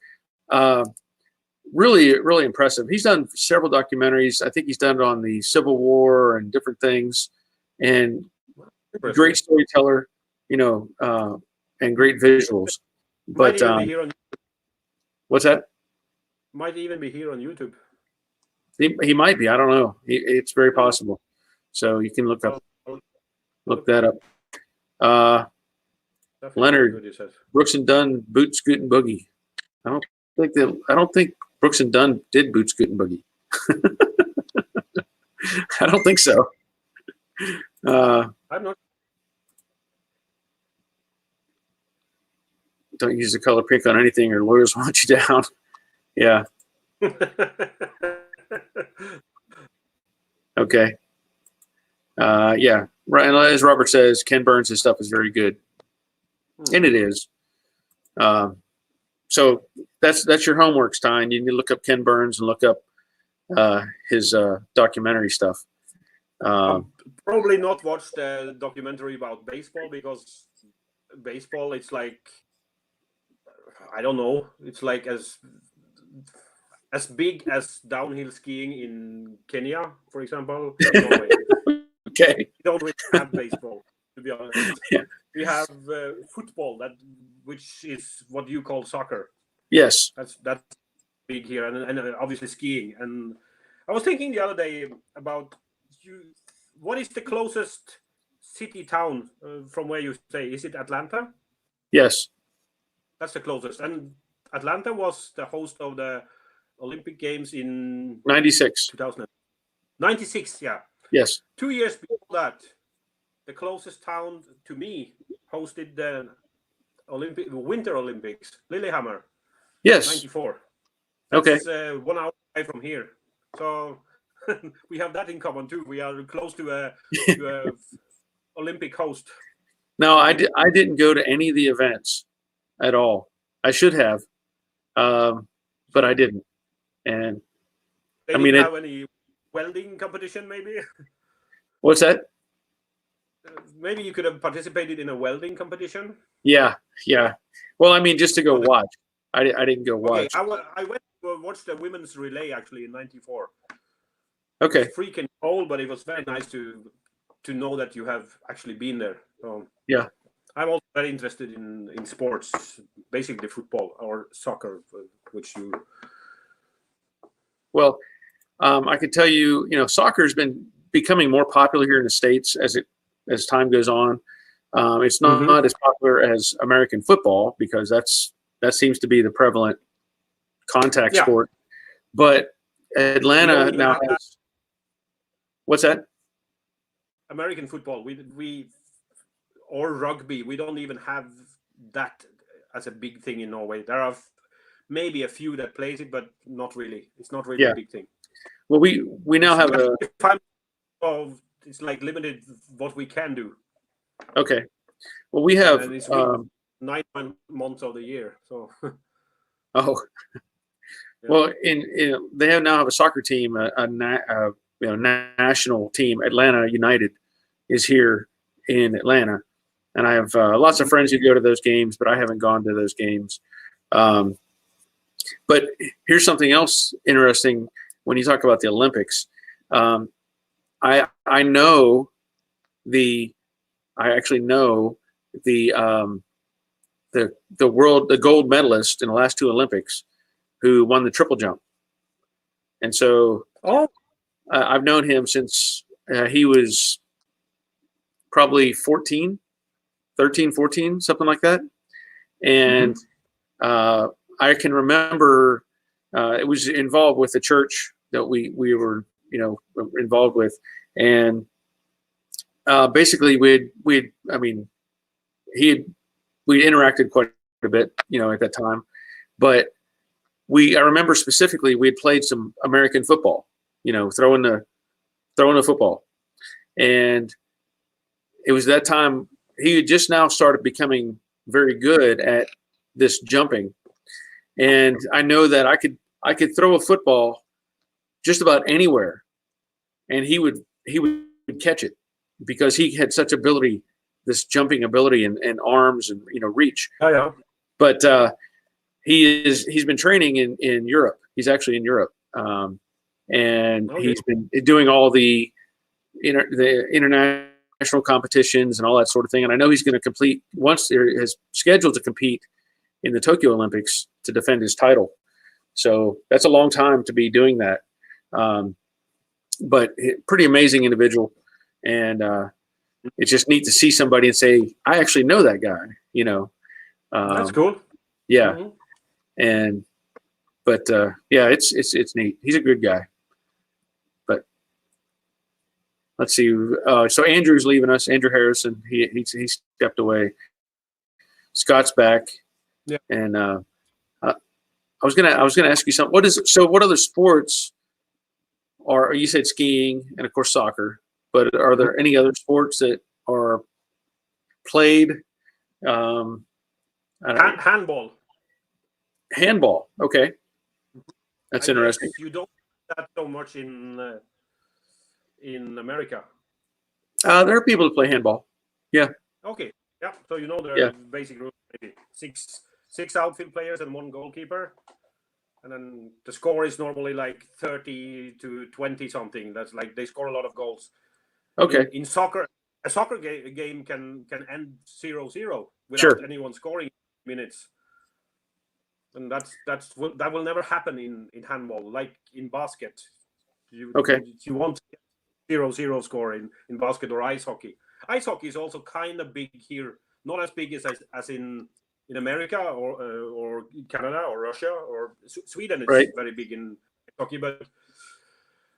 really, really impressive. He's done several documentaries. I think he's done it on the Civil War and different things. And great storyteller, and great visuals. But what's that?
Might even be here on YouTube.
He might be. I don't know. It's very possible. So you can look that up. Leonard, Brooks and Dunn, Boot Scoot and Boogie. I don't think Brooks and Dunn did Boot Scoot and Boogie. I don't think so.
I'm not.
Don't use the color pink on anything, or lawyers want you down. Yeah. Okay. Yeah. Right. And as Robert says, Ken Burns' stuff is very good, and it is. So that's your homework, Stein. You need to look up Ken Burns and look up his documentary stuff.
Probably not watch the documentary about baseball, because baseball, it's like, I don't know, it's like as big as downhill skiing in Kenya, for example.
Okay.
We don't really have baseball, to be honest.
Yeah.
We have football, which is what you call soccer.
Yes.
That's big here, and obviously skiing. And I was thinking the other day about what is the closest city town from where you stay? Is it Atlanta?
Yes.
That's the closest. And Atlanta was the host of the Olympic Games in
96.
96, yeah.
Yes.
2 years before that, the closest town to me hosted the Winter Olympics, Lillehammer.
Yes.
94.
Okay.
That's 1 hour away from here. So we have that in common too. We are close to a Olympic host.
No, I didn't go to any of the events at all. I should have, but I didn't. And
They didn't have any welding competition, maybe?
What's that?
Maybe you could have participated in a welding competition.
Yeah. Well, I mean, just to go watch. I didn't go watch.
Okay, I went to watch the women's relay actually in '94.
Okay.
It was freaking cold, but it was very nice to know that you have actually been there. So,
yeah.
I'm also very interested in sports, basically football or soccer, which you.
Well, I can tell you, soccer has been becoming more popular here in the States as time goes on. It's not as popular as American football, because that seems to be the prevalent contact sport. But Atlanta now has. What's that?
American football, we or rugby, we don't even have that as a big thing in Norway. There are maybe a few that plays it, but not really. It's not really a big thing.
Well, we now have a.
It's like limited what we can do.
Okay. Well, we have
and it's 9 months of the year. So.
Oh, Well, they now have a soccer team, national team. Atlanta United is here in Atlanta, and I have lots of friends who go to those games, but I haven't gone to those games. But here's something else interesting when you talk about the Olympics. I actually know the gold medalist in the last two Olympics who won the triple jump. And so I've known him since he was probably 13, 14, something like that. And I can remember it was involved with the church that we were, involved with. And basically we interacted quite a bit, at that time. But I remember specifically we had played some American football, throwing the football. And it was that time he had just now started becoming very good at this jumping. And I know that I could throw a football just about anywhere and he would catch it because he had such ability, this jumping ability and arms and, reach.
Oh, yeah.
But he's been training in Europe. He's actually in Europe. And he's been doing all the international competitions and all that sort of thing. And I know he's going to complete his scheduled to compete in the Tokyo Olympics to defend his title. So that's a long time to be doing that. But pretty amazing individual. And it's just neat to see somebody and say, I actually know that guy,
That's cool.
Yeah. But it's neat. He's a good guy. But let's see. So Andrew's leaving us. Andrew Harrison. He stepped away. Scott's back.
Yeah.
And I was gonna ask you something. What other sports you said skiing and of course soccer, but are there any other sports that are played?
Handball.
Handball. Okay. That's interesting.
You don't see that so much in America.
There are people who play handball. Yeah.
Okay. Yeah. So the basic rules, maybe six outfield players and one goalkeeper. And then the score is normally like 30 to 20 something. That's like they score a lot of goals.
Okay.
In soccer, a soccer game can end 0-0 without anyone scoring minutes. And that will never happen in handball. Like in basket, you won't get 0-0 score in basket or ice hockey. Ice hockey is also kind of big here, not as big as in America or Canada or Russia or Sweden. It's very big in hockey,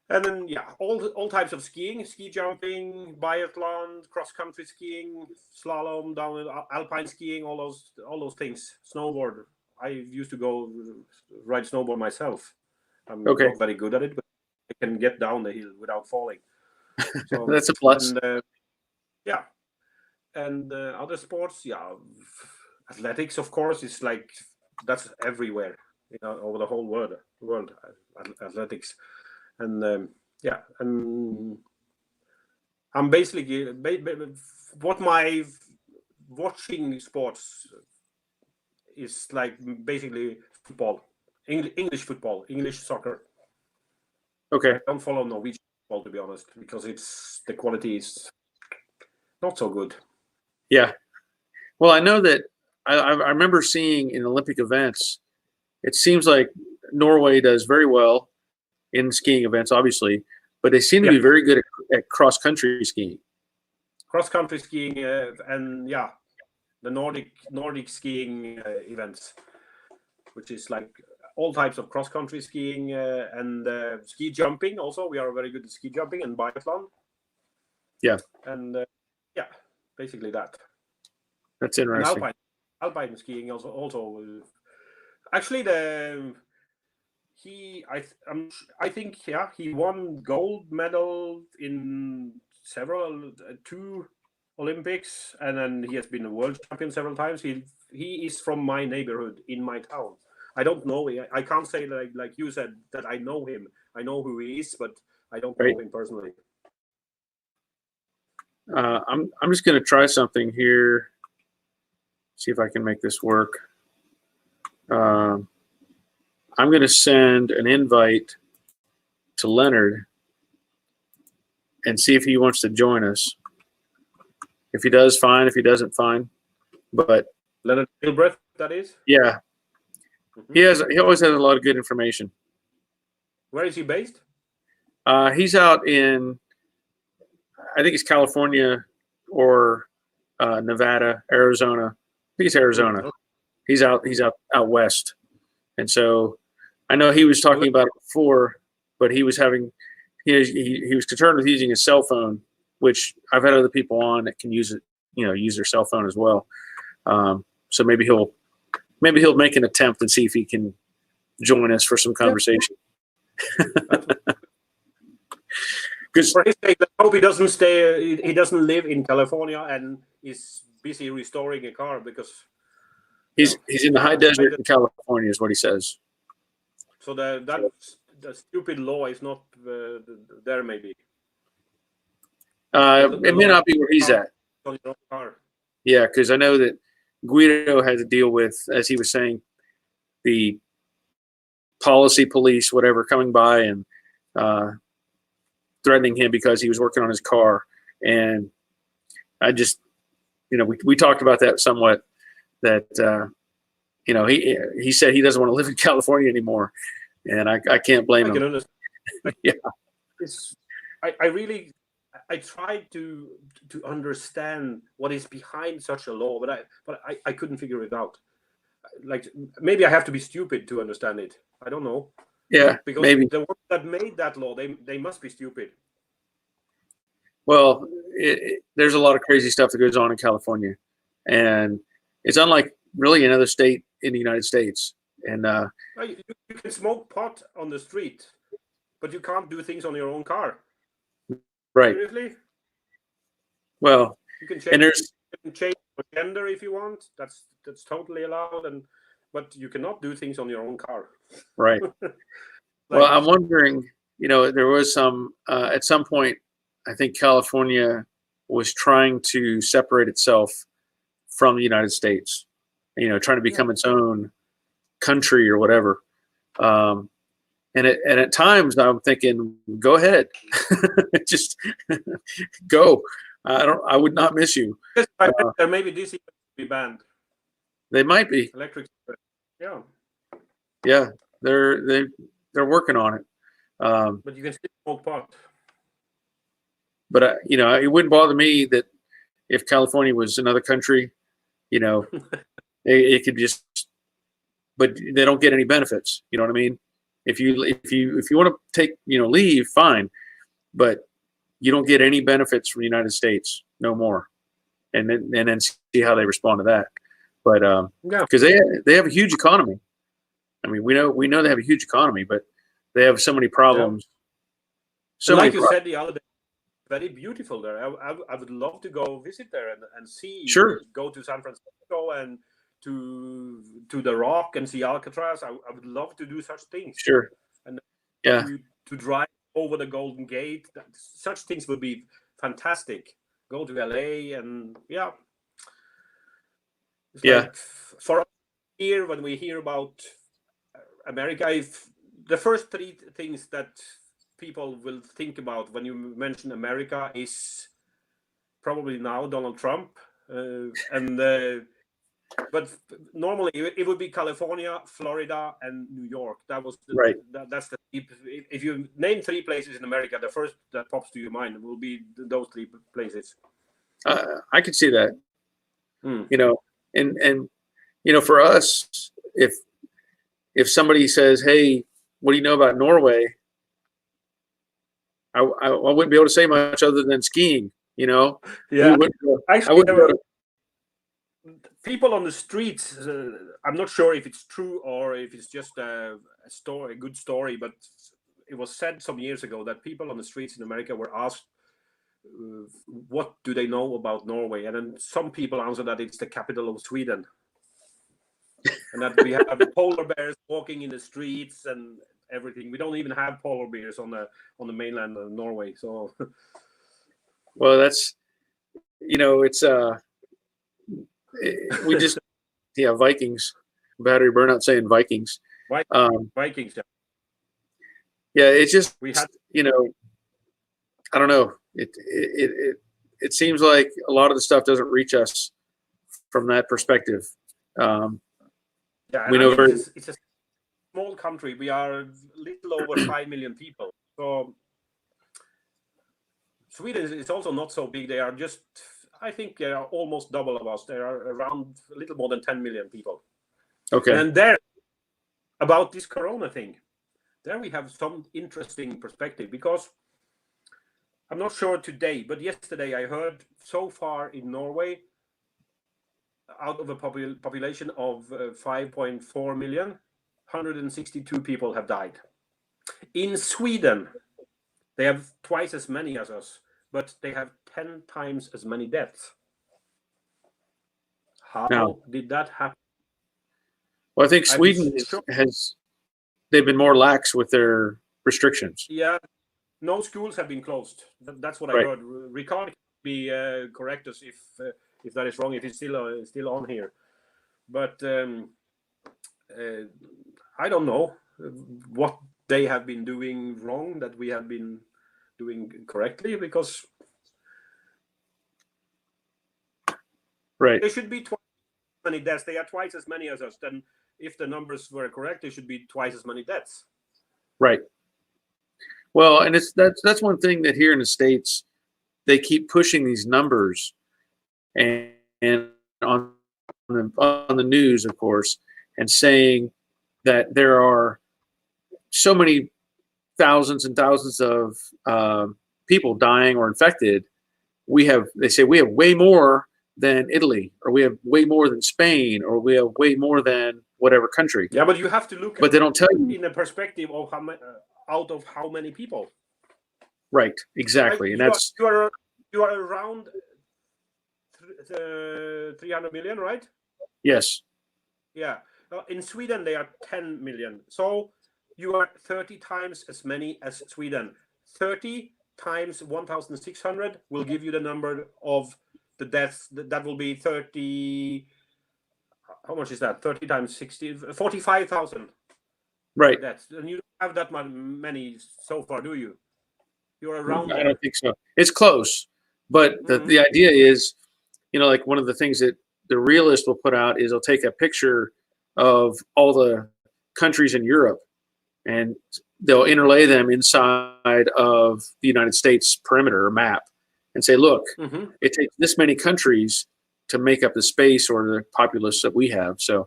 and then all types of skiing, ski jumping, biathlon, cross country skiing, slalom, down alpine skiing, all those things. Snowboard. I used to go ride snowboard myself. I'm not very good at it, but I can get down the hill without falling. So
that's a plus.
And other sports, athletics, of course, is like that's everywhere, over the whole world, athletics, and and I'm basically what my watching sports is like basically football, English football, English soccer.
Okay.
I don't follow Norwegian football, to be honest, because the quality is not so good.
Yeah. Well, I know that I remember seeing in Olympic events, it seems like Norway does very well in skiing events, obviously, but they seem to be very good at cross-country skiing.
Cross-country skiing and the Nordic skiing events, which is like all types of cross-country skiing and ski jumping. Also, we are very good at ski jumping and biathlon.
Yeah.
And basically that.
That's interesting.
And alpine skiing also. Actually, I think he won gold medal in two Olympics, and then he has been a world champion several times. He is from my neighborhood in my town. I don't know. I can't say like you said that I know him. I know who he is, but I don't know him personally.
I'm just going to try something here. See if I can make this work. I'm going to send an invite to Leonard and see if he wants to join us. If he does, fine. If he doesn't, fine. But
Leonard Gilbreth, that is?
Yeah.
Mm-hmm.
He always has a lot of good information.
Where is he based?
He's out in, I think it's California or Nevada, Arizona. I think it's Arizona.
Okay.
He's out west. And so I know he was talking about it before, but he was having, he was concerned with using his cell phone, which I've had other people on that can use it, use their cell phone as well. So maybe he'll make an attempt and see if he can join us for some conversation. Because
for his sake, I hope he doesn't stay. He doesn't live in California and is busy restoring a car because
he's in the high desert in California, is what he says.
So the stupid law is not there, maybe.
It may not be where he's at.
On your own car.
Yeah, because I know that Guido had to deal with, as he was saying, the policy police, whatever, coming by and threatening him because he was working on his car. And I just, we talked about that somewhat, that, he said he doesn't want to live in California anymore. And I can't blame him.
I can understand.
Yeah.
I tried to understand what is behind such a law, but I couldn't figure it out. Like, maybe I have to be stupid to understand it. I don't know.
Yeah,
because
maybe
the ones that made that law, they must be stupid.
Well, there's a lot of crazy stuff that goes on in California, and it's unlike really another state in the United States. And
you can smoke pot on the street, but you can't do things on your own car.
Right.
Seriously?
Well,
you can change your gender if you want. That's totally allowed, but you cannot do things on your own car.
Right. Well, I'm wondering, there was some at some point, I think California was trying to separate itself from the United States, trying to become its own country or whatever. And at times I'm thinking, go ahead, just go. I would not miss you.
There maybe this even be banned.
They might be.
Electric. Yeah.
Yeah, they're working on it.
But you can still smoke pot.
But it wouldn't bother me that if California was another country, it could just. But they don't get any benefits. You know what I mean? If you want to take leave, fine, but you don't get any benefits from the United States, no more. And then see how they respond to that. But because they have a huge economy. I mean, we know they have a huge economy, but they have so many problems.
Yeah. So like you said the other day, very beautiful there. I would love to go visit there and see.
Sure.
Go to San Francisco and to the Rock and see Alcatraz. I would love to do such things.
Sure.
And to drive over the Golden Gate. Such things would be fantastic. Go to LA and It's like for us here, when we hear about America, the first three things that people will think about when you mention America is probably now Donald Trump, but normally it would be California, Florida, and New York. That was that's the if you name three places in America, the first that pops to your mind will be those three places.
I could see that. And for us, if somebody says, "Hey, what do you know about Norway?" I wouldn't be able to say much other than skiing.
Yeah.
Actually,
people on the streets. I'm not sure if it's true or if it's just a good story, but it was said some years ago that people on the streets in America were asked, what do they know about Norway? And then some people answered that it's the capital of Sweden. and that we have polar bears walking in the streets and everything. We don't even have polar bears on the mainland of Norway. So,
well, that's, it's we just, yeah, Vikings, battery burnout saying Vikings.
Vikings.
Yeah, it's just,
We had,
I don't know. It seems like a lot of the stuff doesn't reach us from that perspective.
yeah,
We know very.
it's a small country. We are a little over 5 million people. So Sweden is also not so big. They are just, I think, they are almost double of us. They are around a little more than 10 million people.
Okay.
And there, about this Corona thing, there we have some interesting perspective, because I'm not sure today, but yesterday I heard so far in Norway, out of a population of 5.4 million, 162 people have died. In Sweden, they have twice as many as us, but they have 10 times as many deaths. How did that happen?
Well, I think Sweden they've been more lax with their restrictions.
Yeah, no schools have been closed. That's what I heard. Ricard can be correct us if that is wrong, if it's still on here. But I don't know what they have been doing wrong that we have been doing correctly, because there should be twice as many deaths. They are twice as many as us. Then, if the numbers were correct, there should be twice as many deaths.
Right. Well, and that's one thing that here in the States, they keep pushing these numbers, and on the news, of course, and saying that there are so many thousands and thousands of people dying or infected. They say we have way more than Italy, or we have way more than Spain, or we have way more than whatever country.
Yeah, but you have to look.
But they don't tell you
in a perspective of how many, out of how many people.
Right. Exactly,
like,
and
you are around 300 million, right?
Yes.
Yeah. In Sweden, they are 10 million. So you are 30 times as many as Sweden. 30 times 1,600 will give you the number of the deaths. That will be 30. How much is that? 30 times 60, 45,000.
Right.
Deaths. And you don't have that many so far, do you? You're around
I
there.
don't think so. It's close, but the idea is, like one of the things that the realist will put out is they'll take a picture of all the countries in Europe, and they'll interlay them inside of the United States perimeter or map, and say, look, it takes this many countries to make up the space or the populace that we have. So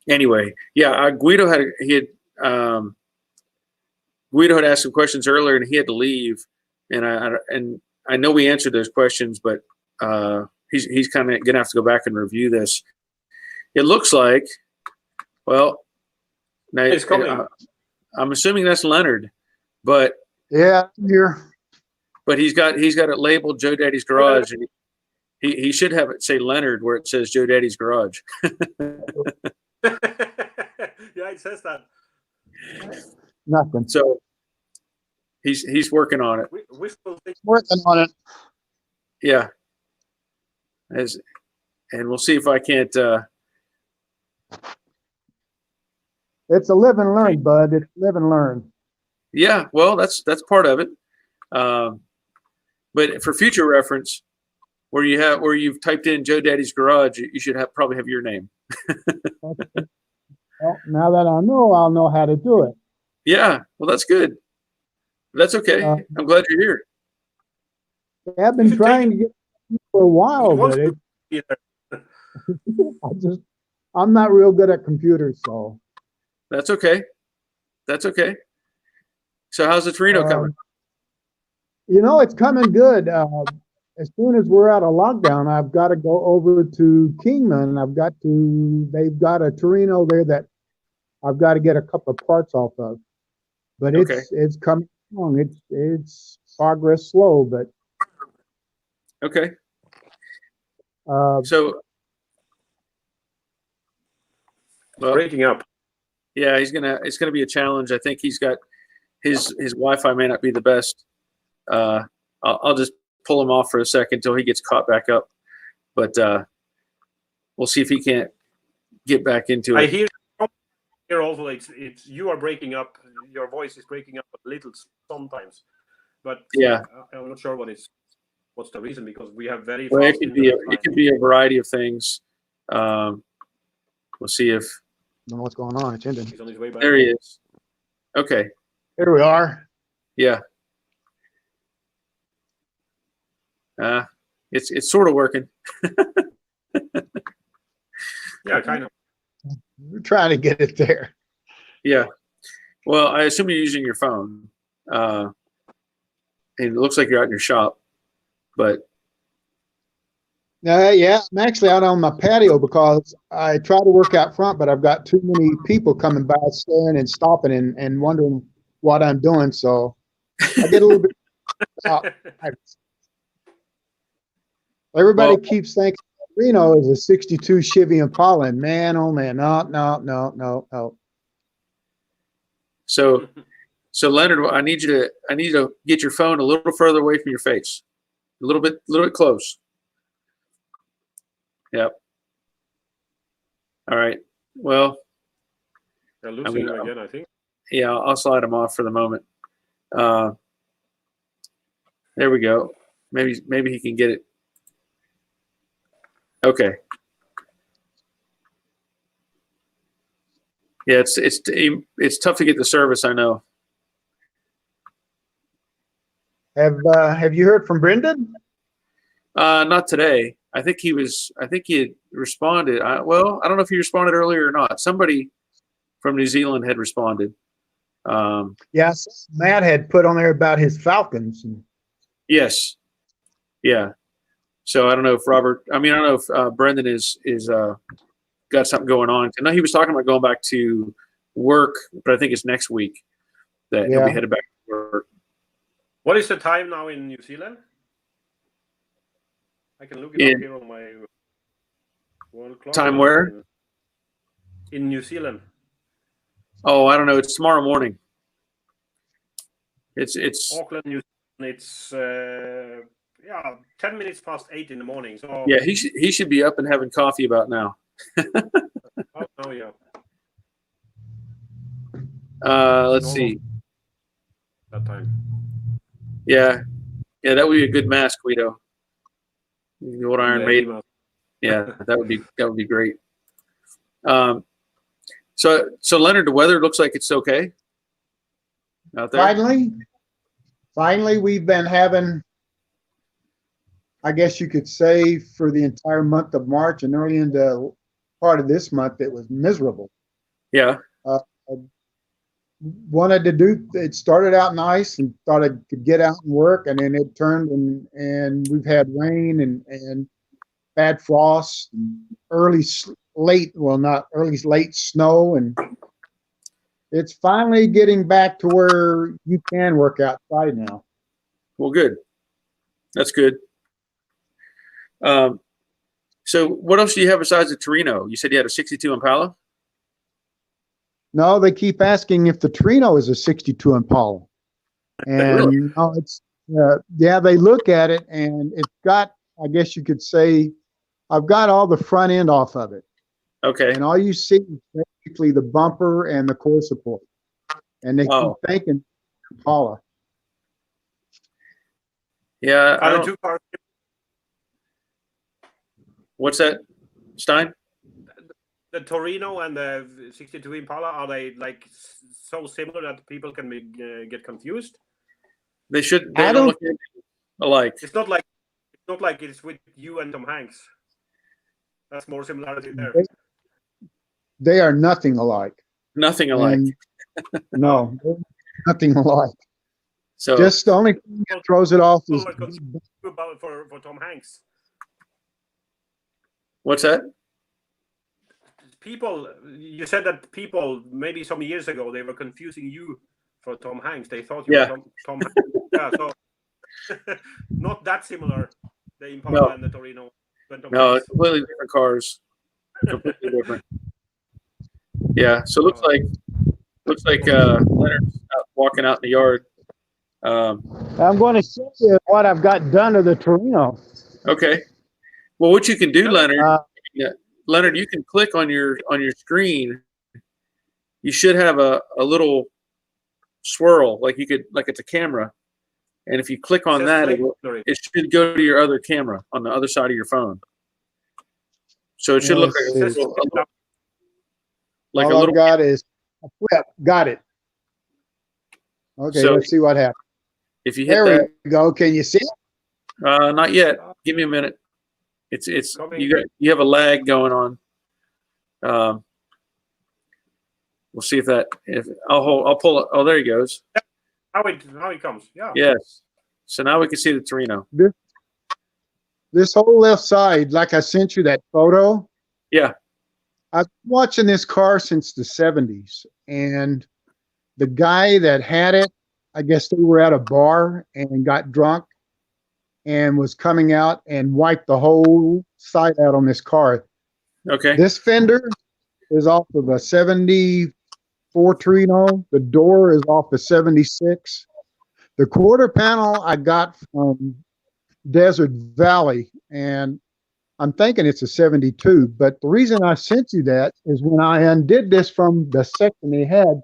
anyway, yeah, Guido had asked some questions earlier, and he had to leave, and I know we answered those questions, but he's kind of gonna have to go back and review this. It looks like, well, now
it's coming.
I'm assuming that's Leonard, but
yeah, here.
But he's got it labeled Joe Daddy's Garage, and he should have it say Leonard where it says Joe Daddy's Garage.
Yeah, it says that.
Nothing.
So he's working on it.
Working on it.
Yeah. And we'll see if I can't.
It's a live and learn, bud. It's live and learn.
Yeah, well, that's part of it. But for future reference, where you've typed in Joe Daddy's Garage, you should probably have your name.
Well, now that I know, I'll know how to do it.
Yeah, well, that's good. That's okay. I'm glad you're here.
I've been trying to get for a while, but I'm not real good at computers, so.
That's okay. That's okay. So how's the Torino coming?
It's coming good. As soon as we're out of lockdown, I've got to go over to Kingman. They've got a Torino there that I've got to get a couple of parts off of. But it's coming along. It's progress slow, but
okay. So Well,
breaking up.
yeah, it's gonna be a challenge. I think he's got his Wi-Fi may not be the best. I'll just pull him off for a second until he gets caught back up. But we'll see if he can't get back into it.
I hear also it's you are breaking up. Your voice is breaking up a little sometimes, but
Yeah.
I'm not sure what's the reason, because we have very
Well,
fast internet
it could be a variety of things. We'll see if
Don't know what's going on. It's ending.
He's on his way back.
there he is. Okay.
Here we are.
Yeah. It's sort of working.
Yeah, kind of.
We're trying to get it there.
Yeah. Well, I assume you're using your phone. And it looks like you're out in your shop, but
Yeah, I'm actually out on my patio because I try to work out front, but I've got too many people coming by, staring and stopping and wondering what I'm doing. So I get a little bit. Everybody keeps thinking Torino is a '62 Chevy Impala, and man, oh man, no.
so Leonard, I need you to get your phone a little further away from your face, a little bit close. Yep. All right. Well,
They're losing him again, I think.
yeah, I'll slide him off for the moment. There we go. Maybe he can get it. Okay. Yeah, it's tough to get the service, I know.
Have you heard from Brendan?
Not today. I think he had responded. Well, I don't know if he responded earlier or not. Somebody from New Zealand had responded.
Yes, Matt had put on there about his Falcons.
Yes. Yeah. So I don't know if I don't know if Brendan is got something going on. I know he was talking about going back to work, but I think it's next week that he'll be headed back to work.
What is the time now in New Zealand? I can look it up here on my world clock.
Time where?
In New Zealand.
Oh, I don't know. It's tomorrow morning. It's
Auckland, New Zealand. It's 10 minutes past 8 in the morning. So
yeah, he should be up and having coffee about now.
oh yeah.
Let's see.
That time.
Yeah, that would be a good mask, Guido. The old Iron Maiden. Yeah, that would be great. So Leonard, the weather looks like it's okay out there.
Finally, we've been having, I guess you could say, for the entire month of March and early into part of this month, it was miserable.
Yeah.
Wanted to do, it started out nice and thought I could get out and work, and then it turned and we've had rain and bad frost, and late snow, and it's finally getting back to where you can work outside now.
Well, good. That's good. So what else do you have besides the Torino? You said you had a '62 Impala?
No, they keep asking if the Torino is a '62 Impala. And
Really?
you know, it's they look at it and it's got, I guess you could say, I've got all the front end off of it.
Okay.
And all you see is basically the bumper and the core support. And they keep thinking Impala.
Yeah.
Are the two cars?
What's that, Stein?
The Torino and the '62 Impala, are they like so similar that people can get confused?
They should. They don't look alike.
It's not like it's with you and Tom Hanks. That's more similarity there.
They are nothing alike.
Nothing alike.
No, nothing alike.
So
just the only thing that throws it off is
for Tom Hanks.
What's that?
People, you said that people maybe some years ago they were confusing you for Tom Hanks. They thought you were Tom Hanks. Yeah, so not that similar. The Impala and the Torino.
No, completely different cars. Completely different. Yeah. So it looks like Leonard's out walking out in the yard.
I'm going to show you what I've got done to the Torino.
Okay. Well, what you can do, Leonard,
Uh,
Leonard, you can click on your screen. You should have a little swirl, like it's a camera. And if you click on that, it should go to your other camera on the other side of your phone. So it should look like a little,
all I've got is a flip. Got it. Okay,
So
let's see what happens.
if you hit
There
that,
we go. Can you see it?
not yet. Give me a minute. It's you have a lag going on. We'll see if I'll pull it. Oh, there he goes.
Now he comes. Yeah.
Yes. So now we can see the Torino.
This whole left side, like I sent you that photo.
Yeah.
I've been watching this car since the 70s, and the guy that had it, I guess they were at a bar and got drunk and was coming out and wiped the whole side out on this car.
Okay.
This fender is off of a 74 Torino. The door is off the 76. The quarter panel I got from Desert Valley, and I'm thinking it's a 72. But the reason I sent you that is when I undid this from the section they had,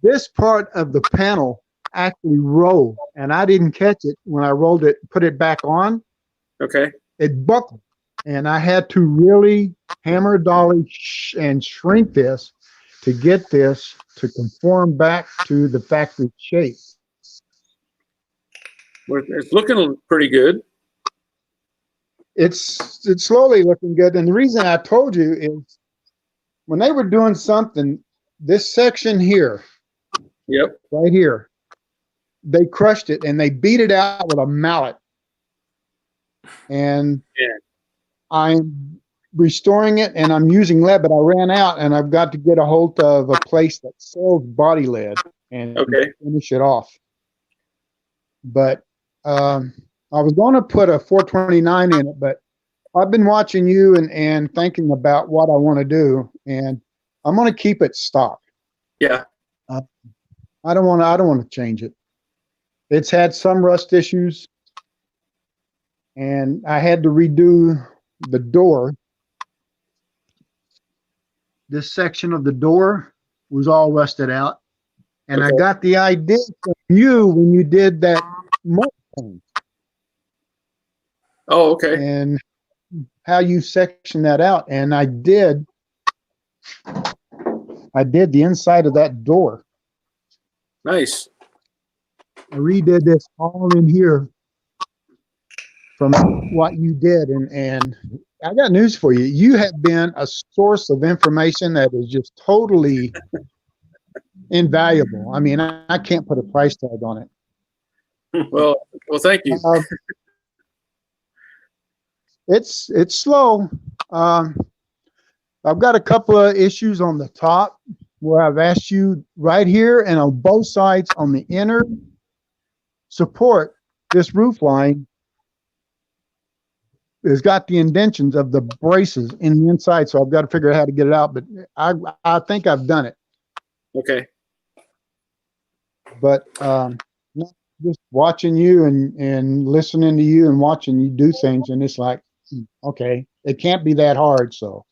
this part of the panel actually rolled, and I didn't catch it when I rolled it, put it back on.
Okay.
It buckled, and I had to really hammer dolly and shrink this to get this to conform back to the factory shape.
It's looking pretty good.
It's slowly looking good, and the reason I told you is when they were doing something, this section here,
Yep.
right here, they crushed it and they beat it out with a mallet. And I'm restoring it and I'm using lead, but I ran out and I've got to get a hold of a place that sells body lead and finish it off. But I was going to put a 429 in it, but I've been watching you and thinking about what I want to do, and I'm going to keep it stock.
Yeah.
I don't want to change it. It's had some rust issues, and I had to redo the door. This section of the door was all rusted out, and I got the idea from you when you did that Mustang.
Oh, okay.
And how you section that out, and I did the inside of that door.
Nice.
I redid this all in here from what you did, and I got news for you. You have been a source of information that is just totally invaluable. I mean, I can't put a price tag on it.
Well, thank you.
It's slow. I've got a couple of issues on the top where I've asked you right here and on both sides on the inner support. This roof line has got the indentions of the braces in the inside, so I've got to figure out how to get it out. But I think I've done it.
Okay.
But just watching you and listening to you and watching you do things, and it's like, okay, it can't be that hard. So,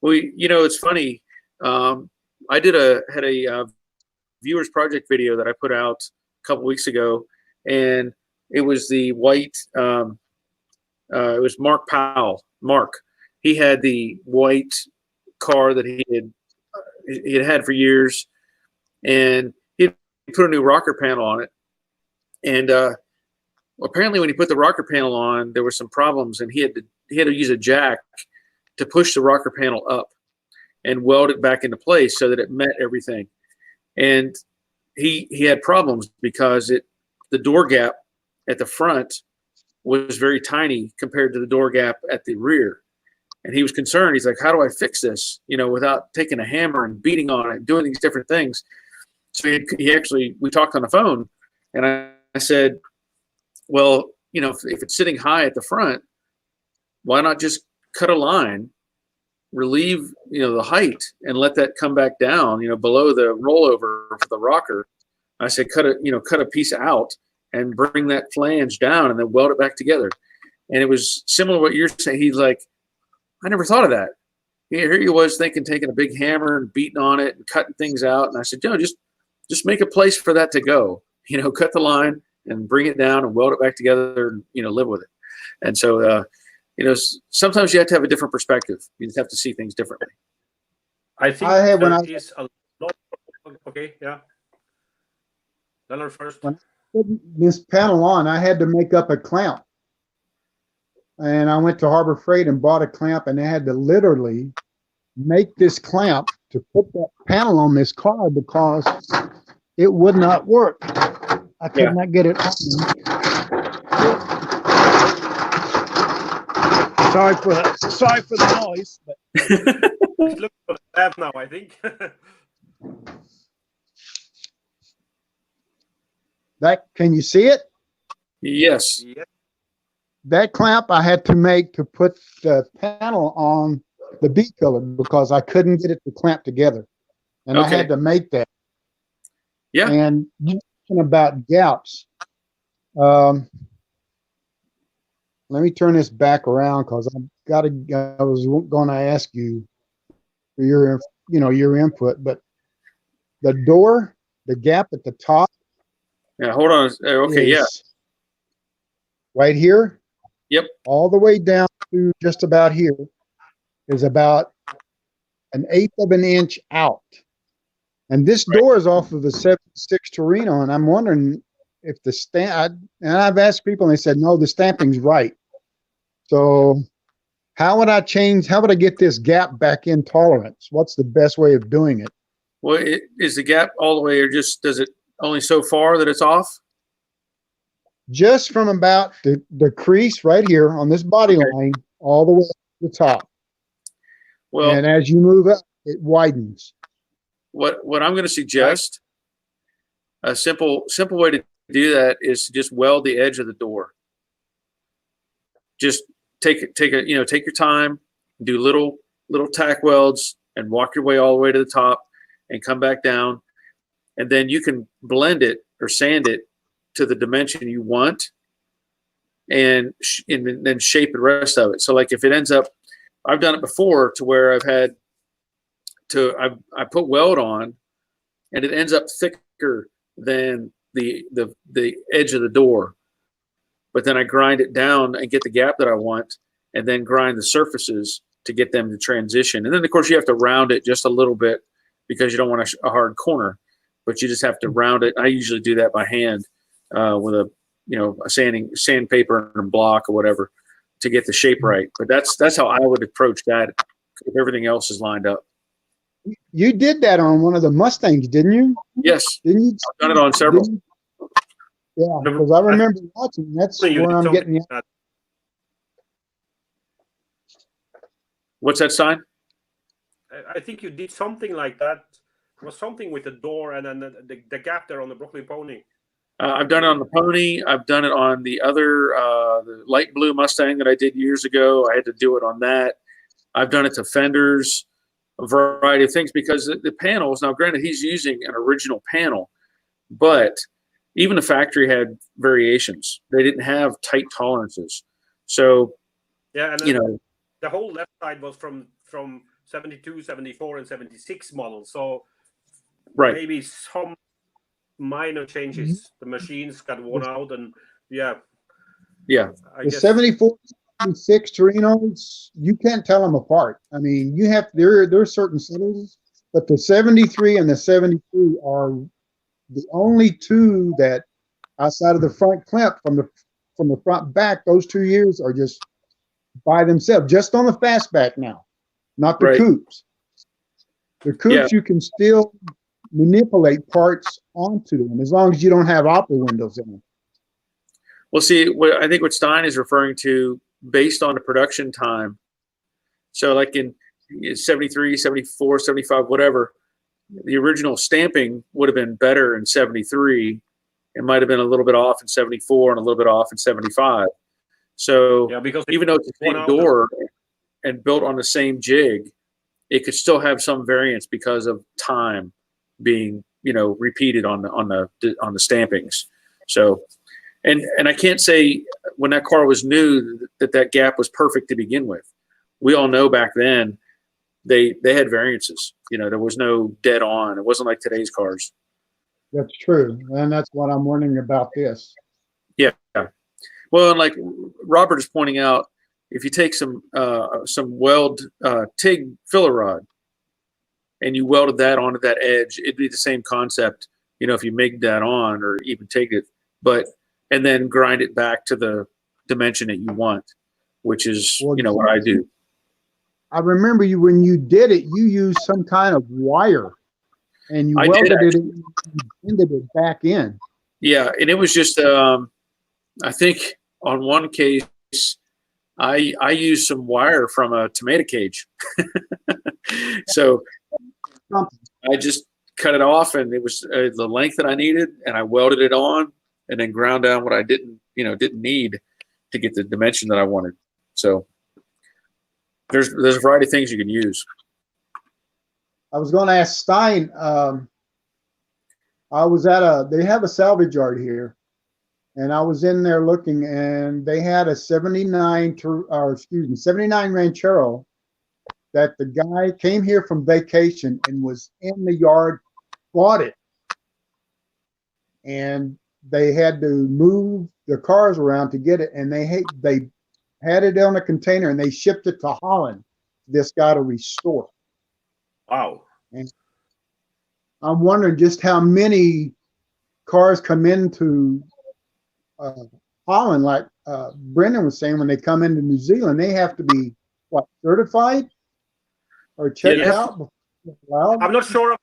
well, it's funny. I had a viewers project video that I put out a couple weeks ago, and it was the white. It was Mark Powell. Mark, he had the white car that he had for years, and he put a new rocker panel on it. And apparently, when he put the rocker panel on, there were some problems, and he had to use a jack to push the rocker panel up and weld it back into place so that it met everything. And he had problems because the door gap at the front was very tiny compared to the door gap at the rear. And he was concerned. He's like, how do I fix this, without taking a hammer and beating on it, doing these different things? So we talked on the phone, and I said, well, if it's sitting high at the front, why not just cut a line relieve, the height and let that come back down, below the rollover for the rocker. I said, cut a piece out and bring that flange down and then weld it back together. And it was similar to what you're saying. He's like, I never thought of that. Here he was thinking, taking a big hammer and beating on it and cutting things out. And I said, just make a place for that to go, cut the line and bring it down and weld it back together and, live with it. And so, sometimes you have to have a different perspective. You just have to see things differently.
I think is a lot. Okay, yeah. Leonard first.
When I put this panel on, I had to make up a clamp. And I went to Harbor Freight and bought a clamp, and I had to literally make this clamp to put that panel on this car because it would not work. I could not get it on. Sorry for the noise. But
look for the tab now, I think.
Can you see it?
Yes.
Yeah.
That clamp I had to make to put the panel on the B pillar because I couldn't get it to clamp together. And I had to make that.
Yeah.
And you mentioned about gaps. Let me turn this back around because I was going to ask you for your input, but the door, the gap at the top.
Yeah, hold on. Okay, yeah.
Right here.
Yep.
All the way down to just about here is about 1/8 of an inch out. And this door is off of the 76 Torino, and I'm wondering if the stamp, and I've asked people and they said, no, the stamping's right. So how would I get this gap back in tolerance? What's the best way of doing it?
Well, is the gap all the way, or does it only so far that it's off?
Just from about the crease right here on this body line all the way to the top. Well, and as you move up, it widens.
What I'm going to suggest, a simple way to do that is to just weld the edge of the door. Just take your time, do little tack welds, and walk your way all the way to the top, and come back down, and then you can blend it or sand it to the dimension you want, and then shape the rest of it. So like if it ends up, I've done it before to where I've had to, I put weld on and it ends up thicker than the edge of the door, but then I grind it down and get the gap that I want, and then grind the surfaces to get them to transition. And then of course you have to round it just a little bit because you don't want a hard corner, but you just have to round it. I usually do that by hand. With a sandpaper and a block or whatever to get the shape right. But that's how I would approach that if everything else is lined up.
You did that on one of the Mustangs, didn't you?
Yes.
Didn't you?
I've done it on several.
Yeah, because I remember watching. That's where I'm getting it.
What's that sign?
I think you did something like that. It was something with the door and then the gap there on the Brooklyn Pony.
I've done it on the Pony. I've done it on the other, the light blue Mustang that I did years ago. I had to do it on that. I've done it to fenders, a variety of things, because the panels, now granted, he's using an original panel, but even the factory had variations. They didn't have tight tolerances. So,
yeah, and the whole left side was from 72, 74, and 76 models. So maybe some minor changes. The machines got worn out, and I guess
74, 76 Torinos, you can't tell them apart. I mean, you have there's certain settings, but the 73 and the 72 are the only two that, outside of the front clamp from the front back, those 2 years are just by themselves, just on the fastback now, not the coupes. The coupes you can still manipulate parts onto them as long as you don't have opera windows in them.
Well, see, I think what Stein is referring to, based on the production time. So like in 73, 74, 75, whatever, the original stamping would have been better in 73. It might have been a little bit off in 74 and a little bit off in 75. So
because
even though it's the same door and built on the same jig, it could still have some variance because of time being, repeated on the stampings. So, and I can't say when that car was new that gap was perfect to begin with. We all know back then they had variances. There was no dead on. It wasn't like today's cars.
That's true, and that's what I'm wondering about this.
Yeah. Well, and like Robert is pointing out, if you take some weld TIG filler rod and you welded that onto that edge, it'd be the same concept. If you MIG that on or even take it, and then grind it back to the dimension that you want, which is what I do.
I remember when you did it, you used some kind of wire, and you welded it and bended it back in.
Yeah, and it was just I think on one case I used some wire from a tomato cage. So I just cut it off, and it was the length that I needed, and I welded it on, and then ground down what I didn't need to get the dimension that I wanted. So there's a variety of things you can use.
I was going to ask Stein. I was they have a salvage yard here, and I was in there looking, and they had a 79 Ranchero that the guy came here from vacation and was in the yard, bought it, and they had to move the cars around to get it, and they had it on a container, and they shipped it to Holland. This guy to restore.
Wow.
And I'm wondering just how many cars come into Holland, like Brendan was saying, when they come into New Zealand, they have to be certified or checked out.
I'm not sure of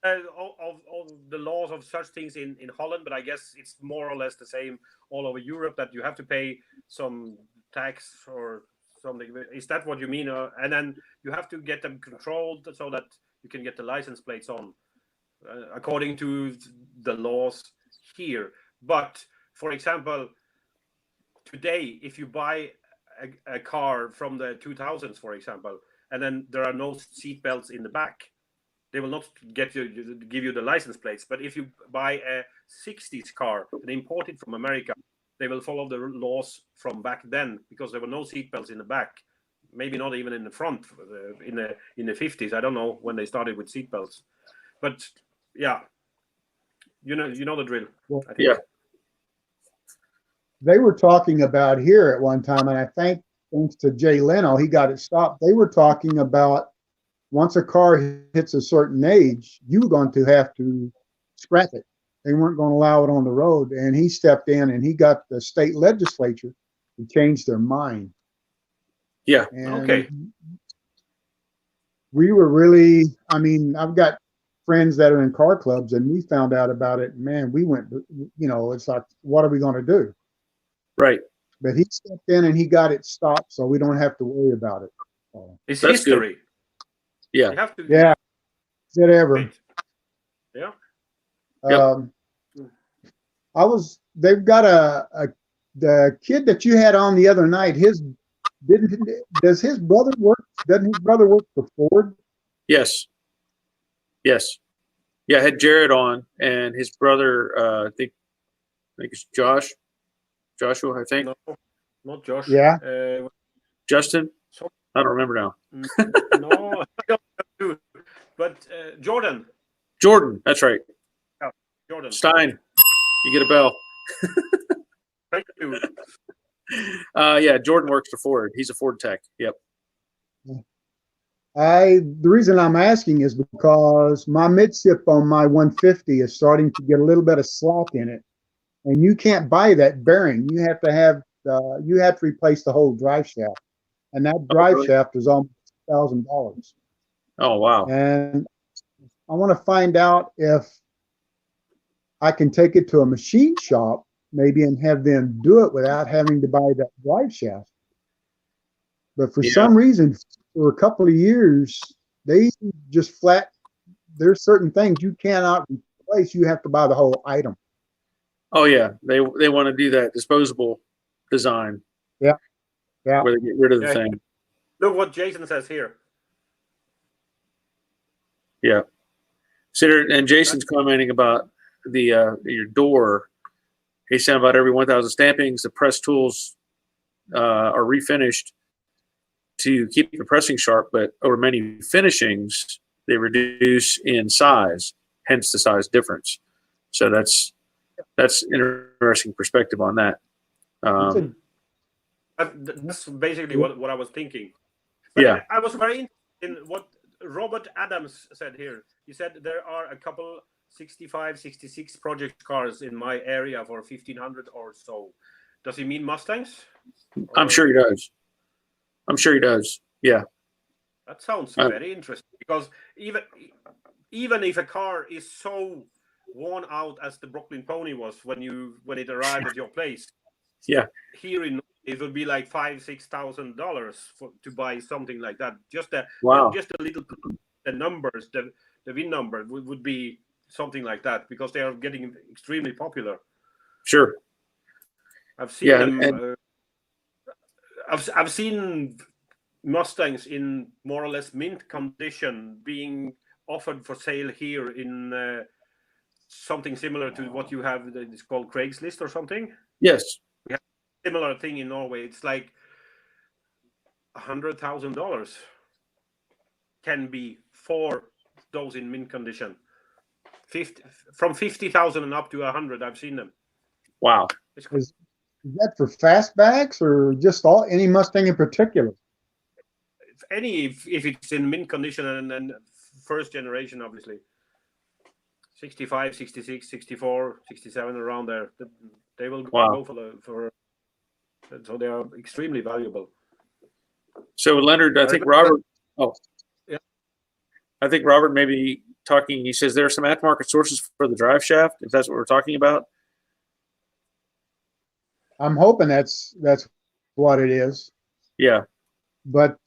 the laws of such things in Holland, but I guess it's more or less the same all over Europe, that you have to pay some tax or something. Is that what you mean? And then you have to get them controlled so that you can get the license plates on, according to the laws here. But for example, today, if you buy a car from the 2000s, for example, and then there are no seat belts in the back, they will not give you the license plates. But if you buy a 60s car and import it from America, they will follow the laws from back then, because there were no seat belts in the back, maybe not even in the front in the 50s. I don't know when they started with seat belts, but yeah, you know the drill.
Well,
I think.
Yeah.
They were talking about here at one time, and I think thanks to Jay Leno, he got it stopped. They were talking about once a car hits a certain age, you were going to have to scrap it. They weren't going to allow it on the road. And he stepped in, and he got the state legislature to change their mind.
Yeah.
And
okay.
We were really, I've got friends that are in car clubs, and we found out about it. Man, we went, it's like, what are we going to do?
Right.
But he stepped in and he got it stopped, so we don't have to worry about it.
It's
That's
history.
good. Yeah.
You have to.
Yeah. Whatever.
Yeah.
Yep.
They've got the kid that you had on the other night, does his brother work? Doesn't his brother work for Ford?
Yes. Yeah, I had Jared on, and his brother, I think it's Joshua, I think.
No, not Josh.
Yeah.
Justin? I don't remember now.
No, I don't know. But Jordan,
that's right.
Yeah, Jordan.
Stein, you get a bell.
Thank you.
Yeah, Jordan works for Ford. He's a Ford tech. Yep.
The reason I'm asking is because my midship on my 150 is starting to get a little bit of slack in it, and you can't buy that bearing. You have to replace the whole drive shaft, and that drive shaft is almost $1,000.
Oh, wow.
And I want to find out if I can take it to a machine shop maybe and have them do it without having to buy that drive shaft. But for some reason, for a couple of years, they just there's certain things you cannot replace. You have to buy the whole item.
Oh, yeah. They want to do that disposable design.
Yeah.
Where they get rid of the thing.
Look what Jason says here.
Yeah. And Jason's commenting about the your door. He's saying about every 1,000 stampings, the press tools are refinished to keep the pressing sharp, but over many finishings, they reduce in size, hence the size difference. So that's interesting perspective on that.
That's basically what I was thinking. But
Yeah.
I was very interested in what Robert Adams said here. He said there are a couple 65, 66 project cars in my area for 1,500 or so. Does he mean Mustangs?
I'm sure he does. I'm sure he does. Yeah.
That sounds very interesting, because even if a car is so worn out as the Brooklyn Pony was when it arrived at your place,
Yeah.
here in it would be like $5,000-6,000 to buy something like that. Just a little, the numbers, the VIN number would be something like that, because they are getting extremely popular.
Sure.
I've seen them. I've seen Mustangs in more or less mint condition being offered for sale here in something similar to what you have. It's called Craigslist or something.
Yes.
We have a similar thing in Norway. It's like $100,000 can be for those in mint condition. From 50,000 and up to 100. I've seen them.
Wow.
Is that for fastbacks or just any Mustang in particular?
If it's in mint condition and first generation, obviously. 65, 66, 64, 67, around there. They will go for so they are extremely valuable.
So Leonard, I think Robert.
Yeah.
I think Robert may be talking. He says there are some aftermarket sources for the drive shaft, if that's what we're talking about.
I'm hoping that's what it is.
Yeah.
But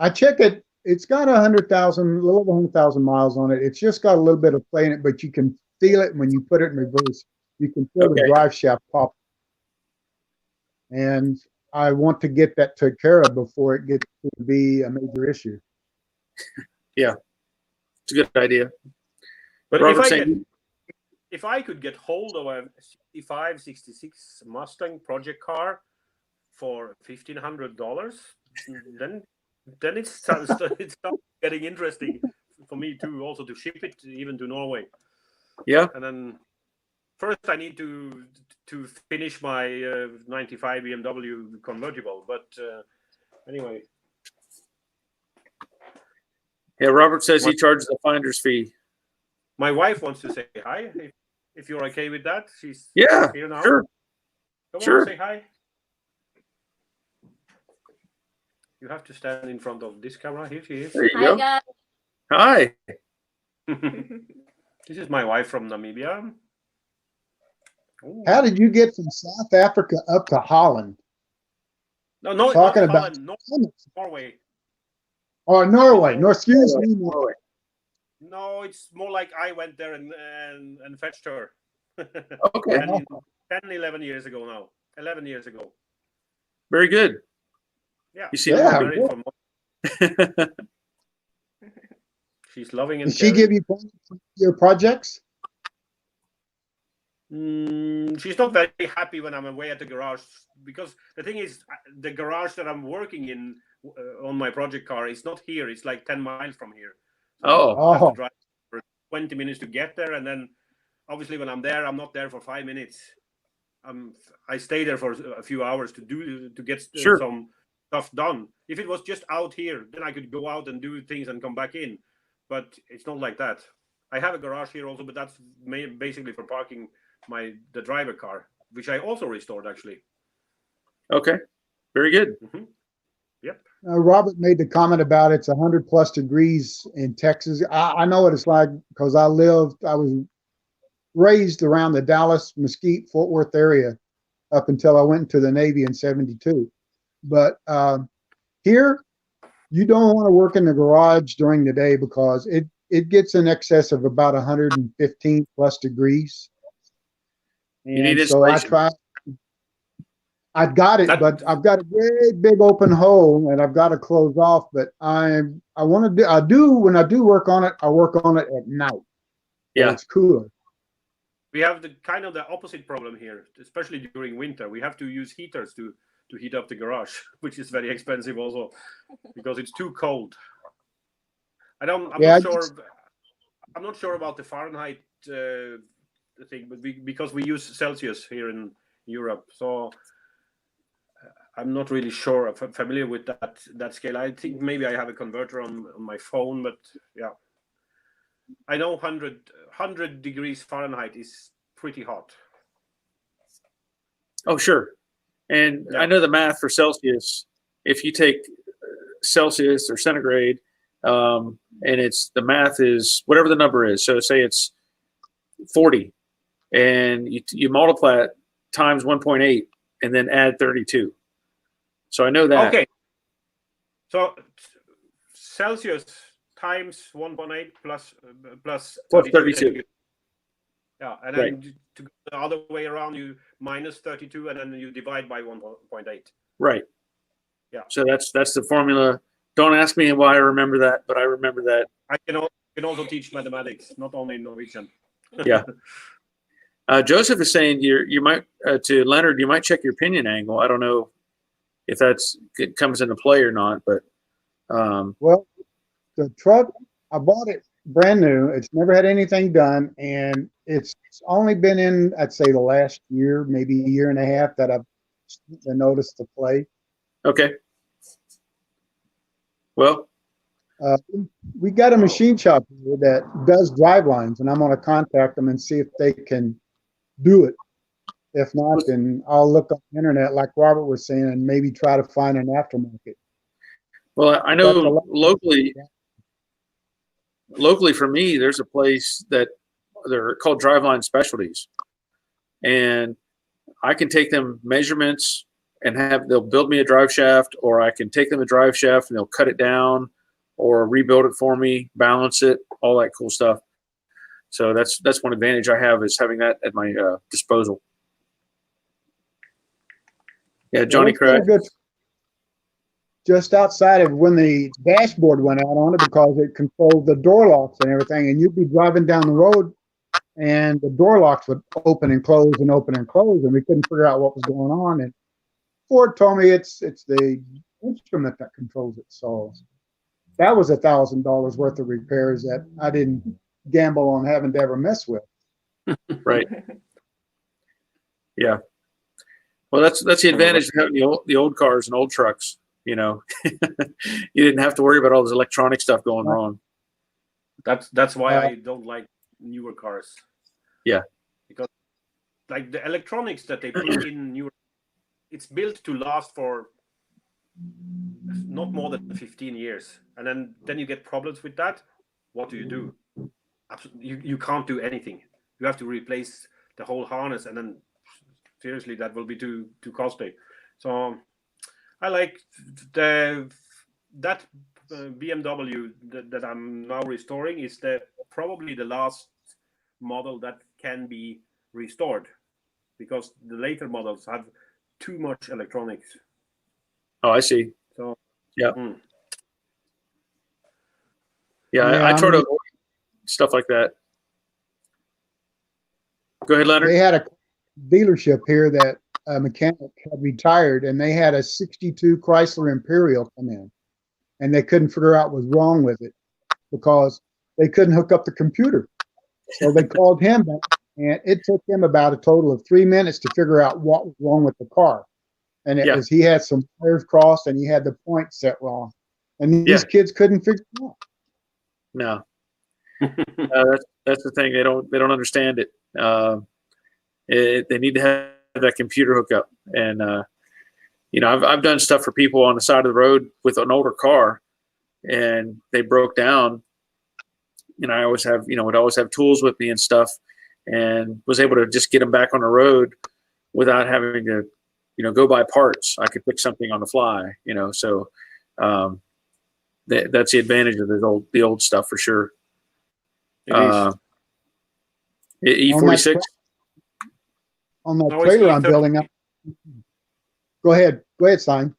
I check it. It's got 100,000, a little over 100,000 miles on it. It's just got a little bit of play in it, but you can feel it when you put it in reverse. You can feel the drive shaft pop. And I want to get that taken care of before it gets to be a major issue.
Yeah, it's a good idea.
But
Robert
if I could get hold of a 65, 66 Mustang project car for $1,500, then it starts getting interesting for me too, also to ship it even to Norway.
Yeah.
And then first I need to finish my 95 BMW convertible. But anyway.
Yeah, Robert says he charges a finder's fee.
My wife wants to say hi. If you're okay with that, she's here now.
Sure.
Come on, say hi. You have to stand in front of this camera. Here she is.
There you
Hi,
go.
guys.
Hi.
This is my wife from Namibia. Ooh.
How did you get from South Africa up to Holland?
No,
Talking
not
about
Holland, Norway.
Oh, Norway. No, excuse me. Norway.
No, it's more like I went there and fetched her.
Okay.
10, 11 years ago now. 11 years ago.
Very good.
Yeah.
You see,
married for more. She's loving and
Did she give you your projects?
She's not very happy when I'm away at the garage, because the thing is, the garage that I'm working in on my project car is not here. It's like 10 miles from here. So I have to drive for 20 minutes to get there, and then obviously when I'm there, I'm not there for 5 minutes. I stay there for a few hours to get some stuff done. If it was just out here, then I could go out and do things and come back in. But it's not like that. I have a garage here also, but that's basically for parking the driver car, which I also restored actually.
Okay, very good.
Mm-hmm. Yep.
Robert made the comment about it's 100+ degrees in Texas. I know what it's like because I was raised around the Dallas, Mesquite, Fort Worth area up until I went into the Navy in '72. But here, you don't want to work in the garage during the day because it gets in excess of about 115+ degrees.
You need
so
insulation.
I got it, but I've got a great big open hole and I've got to close off. But I want to when I do work on it, I work on it at night.
Yeah,
it's cooler.
We have the kind of the opposite problem here, especially during winter. We have to use heaters to heat up the garage, which is very expensive also because it's too cold. I'm not sure about the Fahrenheit thing, but because we use Celsius here in Europe, so I'm not really sure. I'm familiar with that scale. I think maybe I have a converter on my phone, but yeah, I know 100 degrees Fahrenheit is pretty hot.
Oh, sure. And I know the math for Celsius. If you take Celsius or centigrade, and the math is whatever the number is. So say it's 40, and you multiply it times 1.8, and then add 32. So I know that.
Okay. So Celsius times 1.8 plus
32.
Yeah, and then to go the other way around, you minus 32, and then you divide by 1.8.
Right.
Yeah.
So that's the formula. Don't ask me why I remember that, but I remember that.
I can also teach mathematics, not only Norwegian.
Yeah. Joseph is saying you might to Leonard, you might check your pinion angle. I don't know if it comes into play or not, but
well, the truck, I bought it brand new. It's never had anything done, and it's only been in, I'd say, the last year, maybe a year and a half that I've noticed the play.
Okay. Well,
we got a machine shop here that does drive lines, and I'm going to contact them and see if they can do it. If not, then I'll look on the internet, like Robert was saying, and maybe try to find an aftermarket.
Well, I know locally for me, there's a place that they're called Driveline Specialties, and I can take them measurements and they'll build me a drive shaft, or I can take them a drive shaft and they'll cut it down or rebuild it for me, balance it, all that cool stuff. So that's one advantage I have, is having that at my disposal. Yeah, Johnny Craig.
Just outside of when the dashboard went out on it, because it controlled the door locks and everything, and you'd be driving down the road and the door locks would open and close and open and close, and we couldn't figure out what was going on. And Ford told me it's the instrument that controls it. So that was $1,000 worth of repairs that I didn't gamble on having to ever mess with.
Right. Yeah. Well, that's the advantage of having the old cars and old trucks. You know, you didn't have to worry about all this electronic stuff going wrong.
That's why I don't like newer cars.
Yeah.
Because like the electronics that they put in newer, it's built to last for not more than 15 years. And then you get problems with that. What do? Absolutely, you can't do anything. You have to replace the whole harness, and then seriously, that will be too costly. So I like that BMW that I'm now restoring is probably the last model that can be restored, because the later models have too much electronics.
Oh, I see.
So
yeah. Yeah, I try to avoid stuff like that. Go ahead, Leonard.
They had a dealership here that a mechanic had retired, and they had a 62 Chrysler Imperial come in, and they couldn't figure out what was wrong with it because they couldn't hook up the computer. So they called him back, and it took him about a total of 3 minutes to figure out what was wrong with the car. And it was, he had some wires crossed and he had the point set wrong. And these kids couldn't figure it out.
No. That's the thing. They don't understand it. They need to have that computer hookup. And you know, I've done stuff for people on the side of the road with an older car, and they broke down. And I always have, would always have tools with me and stuff, and was able to just get them back on the road without having to, go buy parts. I could fix something on the fly, So that's the advantage of the old stuff for sure. E46
on that trailer I'm building up. Go ahead, Stein.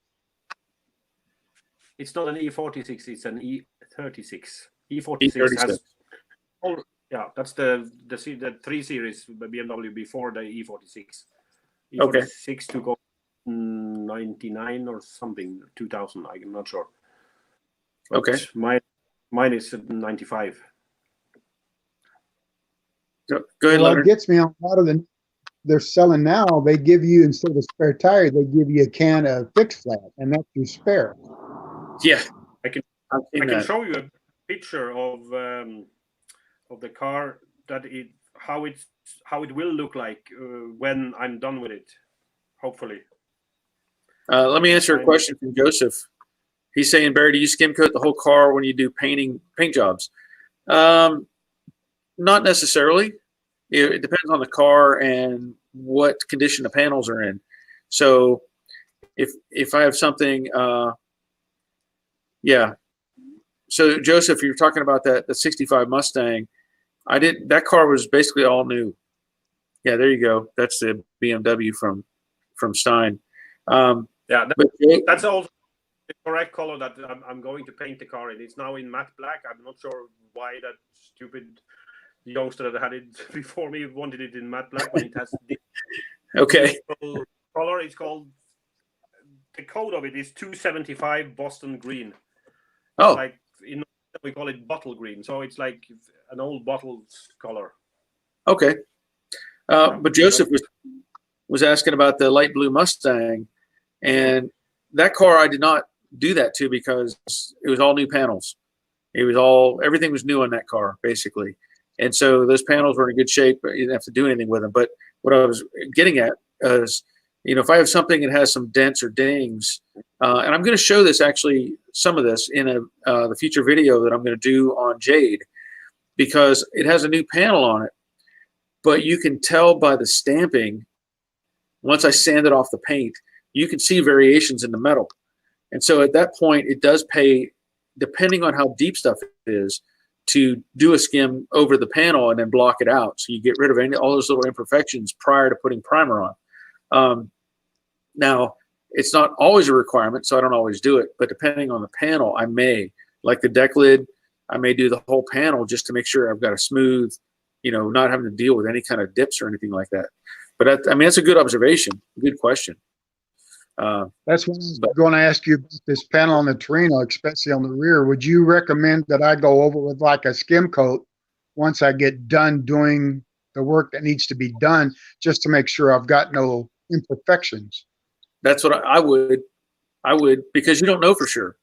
It's not an E46, it's an E36. E46
E36.
has, oh, yeah, that's the 3 Series BMW before the E46.
Okay.
E46 took off 99 or something, 2000, I'm not sure. But
Okay.
Mine is 95.
Go ahead,
Well,
Leonard.
it gets me on a lot of the they're selling now. They give you, instead of a spare tire, they give you a can of fix flat, and that's your spare.
Yeah,
I can show you a picture of the car how it will look like when I'm done with it. Hopefully.
Let me answer a question from Joseph. He's saying, Barry, do you skim coat the whole car when you do paint jobs? Not necessarily. It depends on the car and what condition the panels are in. So if I have something, yeah. So Joseph, you're talking about the 65 Mustang. That car was basically all new. Yeah, there you go. That's the BMW from Stein.
Yeah, that's also the correct color that I'm going to paint the car in. It's now in matte black. I'm not sure why that stupid youngster that had it before me wanted it in matte black, but it has this
okay
color. It's called, the code of it is 275 Boston green.
Oh,
like we call it bottle green, so it's like an old bottle color.
Okay. But Joseph was asking about the light blue Mustang, and that car I did not do that to because it was all new panels. Everything was new on that car basically, and so those panels were in good shape. But you didn't have to do anything with them. But what I was getting at is, if I have something that has some dents or dings, and I'm going to show this actually, some of this in the future video that I'm going to do on Jade, because it has a new panel on it, but you can tell by the stamping, once I sanded off the paint, you can see variations in the metal. And so at that point, it does pay, depending on how deep stuff is, to do a skim over the panel and then block it out. So you get rid of all those little imperfections prior to putting primer on. Now, it's not always a requirement, so I don't always do it, but depending on the panel, I may, like the deck lid, I may do the whole panel just to make sure I've got a smooth, not having to deal with any kind of dips or anything like that. But that's a good observation, good question.
That's what I was going to ask you about this panel on the Torino, especially on the rear. Would you recommend that I go over with like a skim coat once I get done doing the work that needs to be done, just to make sure I've got no imperfections?
That's what I would, because you don't know for sure.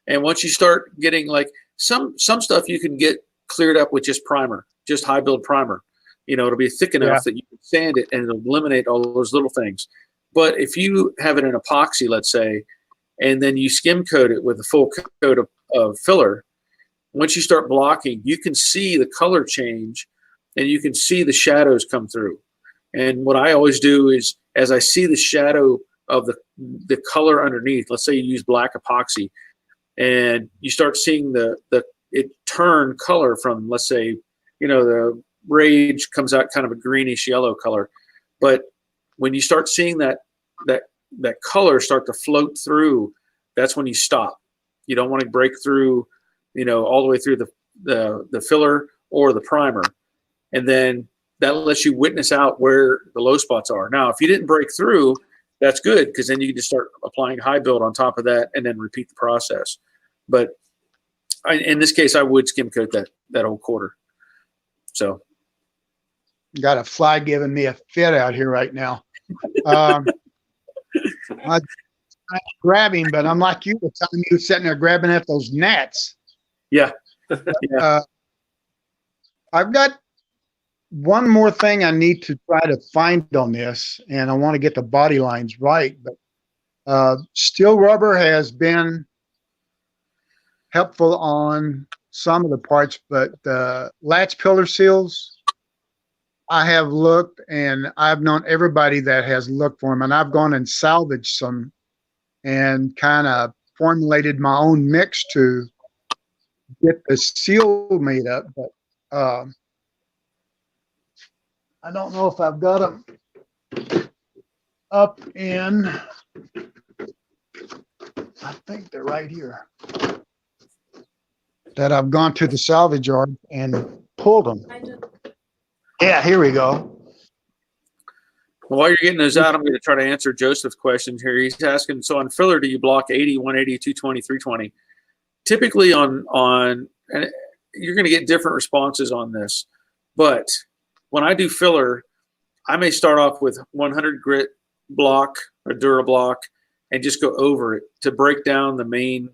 And once you start getting like some stuff you can get cleared up with just primer, just high build primer. It'll be thick enough that you can sand it and it'll eliminate all those little things. But if you have it in epoxy, let's say, and then you skim coat it with a full coat of filler, once you start blocking, you can see the color change and you can see the shadows come through. And what I always do is, as I see the shadow of the color underneath, let's say you use black epoxy, and you start seeing it turn color from, let's say, the Rage comes out kind of a greenish yellow color, but when you start seeing that color start to float through, that's when you stop. You don't want to break through, all the way through the filler or the primer, and then that lets you witness out where the low spots are. Now, if you didn't break through, that's good, because then you can just start applying high build on top of that and then repeat the process. But in this case, I would skim coat that whole quarter. So.
Got a fly giving me a fit out here right now. I'm grabbing, but I'm like you, the time you were sitting there grabbing at those gnats.
Yeah.
I've got one more thing I need to try to find on this, and I want to get the body lines right. But steel rubber has been helpful on some of the parts, but the latch pillar seals, I have looked, and I've known everybody that has looked for them, and I've gone and salvaged some and kind of formulated my own mix to get the seal made up. But I don't know if I've got them up in I think they're right here. That I've gone to the salvage yard and pulled them. Yeah, here we go.
Well, while you're getting those out, I'm going to try to answer Joseph's question here. He's asking, so on filler, do you block 80, 180, 220, 320? Typically and you're going to get different responses on this, but when I do filler, I may start off with 100 grit block or Durablock and just go over it to break down the main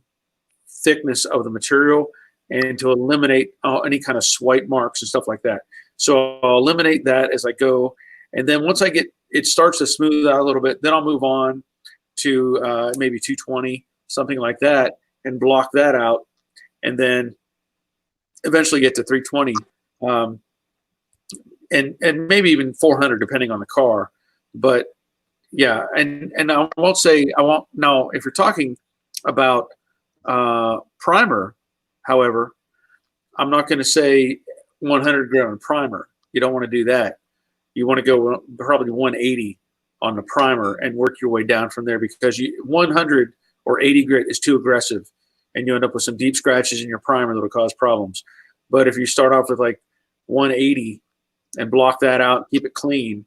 thickness of the material and to eliminate any kind of swipe marks and stuff like that. So I'll eliminate that as I go. And then once it starts to smooth out a little bit, then I'll move on to maybe 220, something like that, and block that out. And then eventually get to 320. And maybe even 400 depending on the car. But yeah, and I won't say now if you're talking about primer, however, I'm not going to say 100 grit on primer. You don't want to do that. You want to go probably 180 on the primer and work your way down from there, because 100 or 80 grit is too aggressive and you end up with some deep scratches in your primer that will cause problems. But if you start off with like 180 and block that out, keep it clean,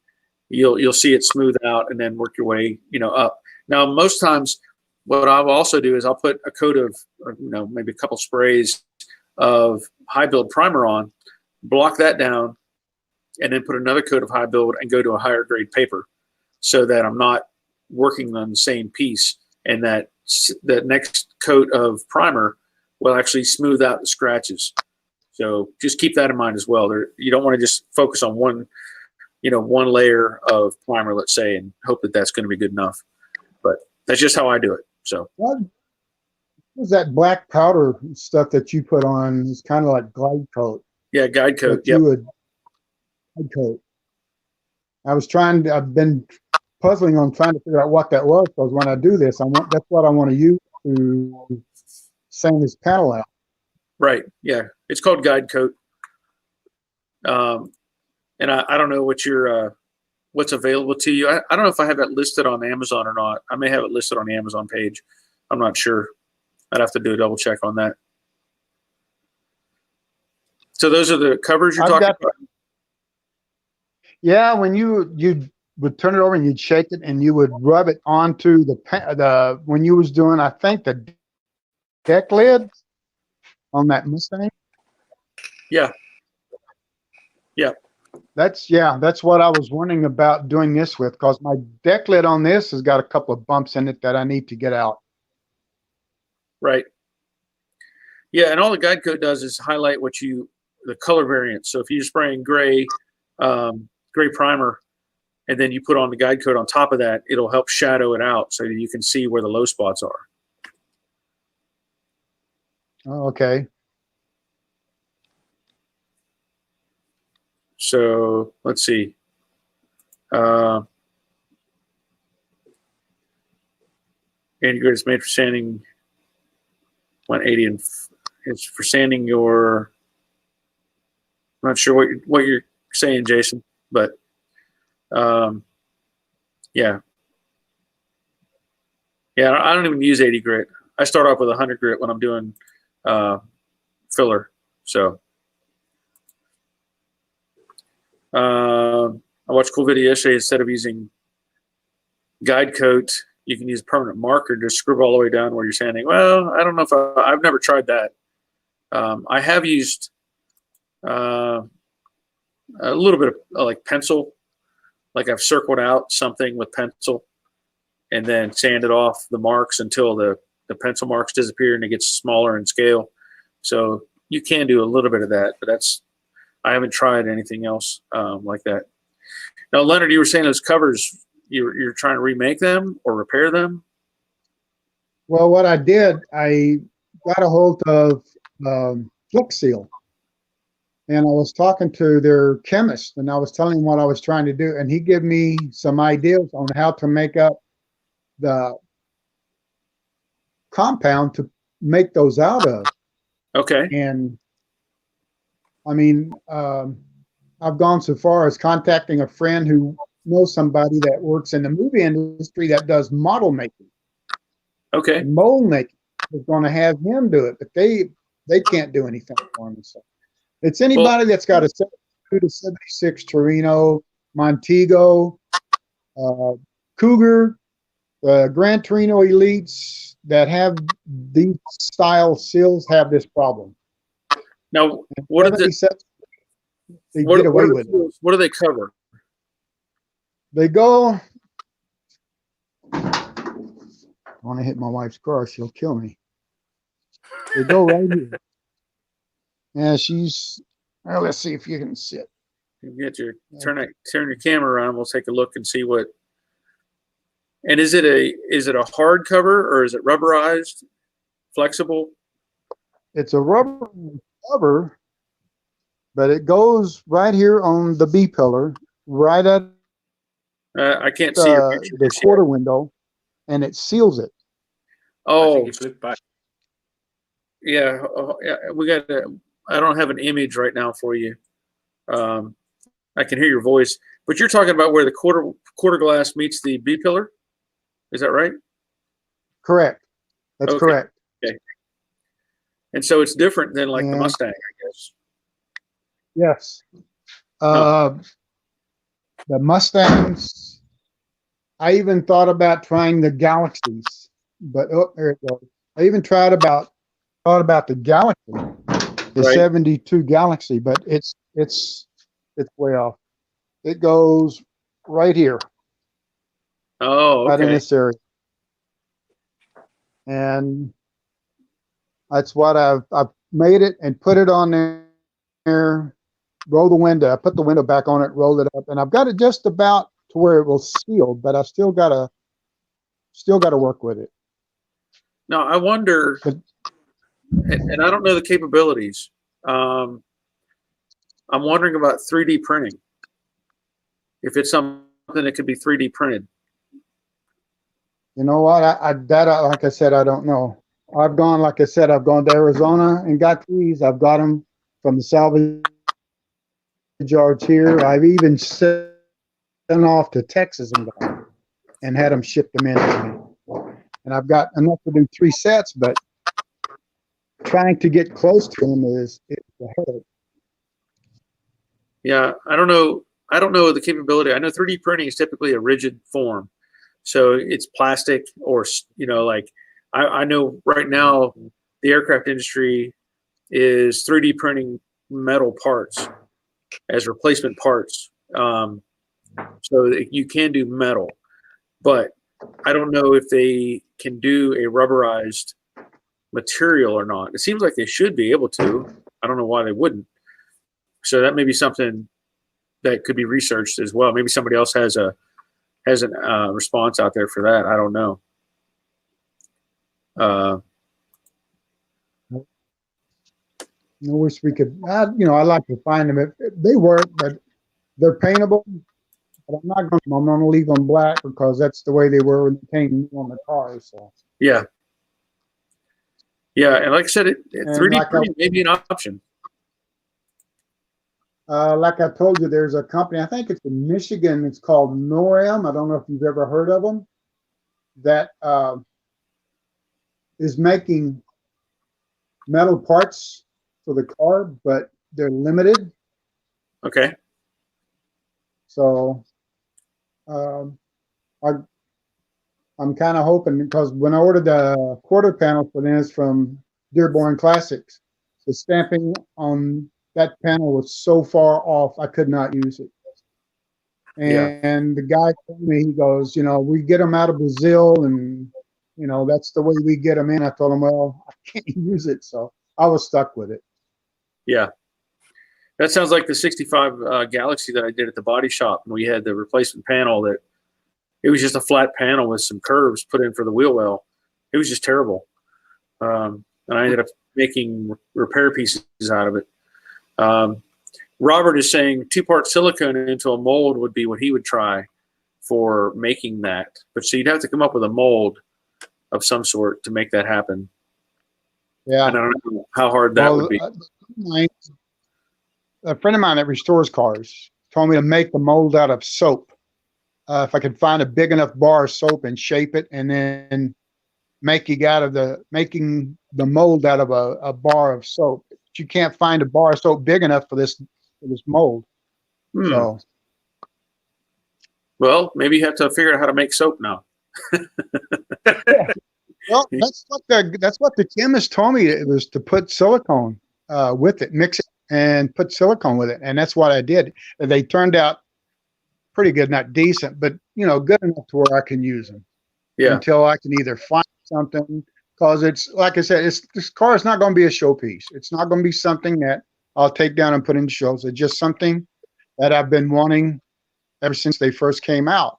you'll see it smooth out and then work your way, up. Now, most times what I'll also do is I'll put a coat of, maybe a couple sprays of high build primer on, block that down, and then put another coat of high build and go to a higher grade paper so that I'm not working on the same piece, and that next coat of primer will actually smooth out the scratches. So just keep that in mind as well. You don't want to just focus on one layer of primer, let's say, and hope that that's going to be good enough. But that's just how I do it. So
What was that black powder stuff that you put on? It's kind of like glide coat.
yeah, guide coat.
Yep. Glide coat. I've been puzzling on trying to figure out what that was, because when I do this, that's what I want to use to sand this panel out.
Right. Yeah. It's called guide coat. And I don't know what's available to you. I don't know if I have that listed on Amazon or not. I may have it listed on the Amazon page. I'm not sure. I'd have to do a double check on that. So those are the covers you're talking about?
Yeah, when you would turn it over and you'd shake it and you would rub it onto when you was doing, I think, the deck lid on that Mustang.
Yeah. Yeah.
That's what I was wondering about doing this with, because my deck lid on this has got a couple of bumps in it that I need to get out.
Right. Yeah, and all the guide coat does is highlight the color variant. So if you're spraying gray primer, and then you put on the guide coat on top of that, it'll help shadow it out so that you can see where the low spots are.
Oh, okay.
So let's see. Anti-grit is made for sanding 180, and it's for sanding your. I'm not sure what you're saying, Jason, but yeah. I don't even use 80 grit. I start off with 100 grit when I'm doing filler. So I watched a cool video yesterday. Instead of using guide coat, you can use a permanent marker to scrub all the way down where you're sanding. Well, I don't know if I've never tried that. I have used a little bit of like pencil, like I've circled out something with pencil and then sanded off the marks until the pencil marks disappear and it gets smaller in scale. So you can do a little bit of that, but I haven't tried anything else like that. Now, Leonard, you were saying those covers, you're trying to remake them or repair them?
Well, what I did, I got a hold of Flex Seal, and I was talking to their chemist, and I was telling him what I was trying to do, and he gave me some ideas on how to make up the compound to make those out of.
Okay.
And I mean, I've gone so far as contacting a friend who knows somebody that works in the movie industry that does model making.
Okay.
mold making is going to have him do it, but they can't do anything for him. So it's anybody that's got a 72 to 76 Torino, Montego, Cougar, Gran Torino Elites that have these style seals have this problem.
Now, what are the,
they get away with it.
What do they cover?
They go. I want to hit my wife's car; she'll kill me. They go right here. Yeah, she's. Well, let's see if you can see it.
You get your turn your camera around. We'll take a look and see what. And is it a hard cover or is it rubberized, flexible?
It's a rubber cover, but it goes right here on the B pillar, right at
I can't see your picture.
the quarter window, and it seals it.
Oh,
Flip back.
yeah. We got. I don't have an image right now for you. I can hear your voice, but you're talking about where the quarter glass meets the B pillar. Is that right?
Correct. That's correct.
Okay. And so it's different than like the Mustang, I guess.
Yes. The Mustangs, I even thought about trying the Galaxies, but there it goes. I even thought about the Galaxy, the 72 Galaxy, but it's way off. It goes right here.
Oh, okay.
Right in this area. And that's what I've made it and put it on there, roll the window. I put the window back on it, roll it up, and I've got it just about to where it will seal, but I still gotta work with it.
Now I wonder, and I don't know the capabilities. I'm wondering about 3D printing. If it's something that could be 3D printed.
You know what? Like I said, I don't know. I've gone to Arizona and got these. I've got them from the salvage yards here. I've even sent off to Texas and had them shipped them in to me. And I've got enough to do 3 sets, but trying to get close to them is a headache.
Yeah, I don't know the capability. I know 3D printing is typically a rigid form. So it's plastic or, like I know right now the aircraft industry is 3D printing metal parts as replacement parts. So you can do metal, but I don't know if they can do a rubberized material or not. It seems like they should be able to. I don't know why they wouldn't. So that may be something that could be researched as well. Maybe somebody else has a response out there for that. I don't know.
I wish we could. I like to find them. They work, but they're paintable. But I'm going to leave them black because that's the way they were when they came on the cars. So
yeah, and like I said, 3D printing may be an option.
Like I told you, there's a company, I think it's in Michigan, it's called Norem. I don't know if you've ever heard of them, that is making metal parts for the car, but they're limited.
Okay.
So I'm kind of hoping, because when I ordered the quarter panel for this from Dearborn Classics, the stamping on that panel was so far off, I could not use it. And the guy told me, he goes, we get them out of Brazil, and that's the way we get them in. I told him, well, I can't use it, so I was stuck with it.
Yeah, that sounds like the 65 Galaxy that I did at the body shop. And we had the replacement panel that it was just a flat panel with some curves put in for the wheel well. It was just terrible, and I ended up making repair pieces out of it. Robert is saying 2-part silicone into a mold would be what he would try for making that. But so you'd have to come up with a mold of some sort to make that happen.
Yeah.
And I don't know how hard that would be.
A friend of mine that restores cars told me to make the mold out of soap. If I could find a big enough bar of soap and shape it and then making the mold out of a bar of soap. You can't find a bar of soap big enough for this mold.
Hmm.
So,
well, maybe you have to figure out how to make soap now.
well, that's what the chemist told me. It was to put silicone with it, mix it, and put silicone with it, and that's what I did. They turned out pretty good, not decent, but good enough to where I can use them.
Yeah.
Until I can either find something, because it's like I said, this car is not going to be a showpiece. It's not going to be something that I'll take down and put into shows. It's just something that I've been wanting ever since they first came out.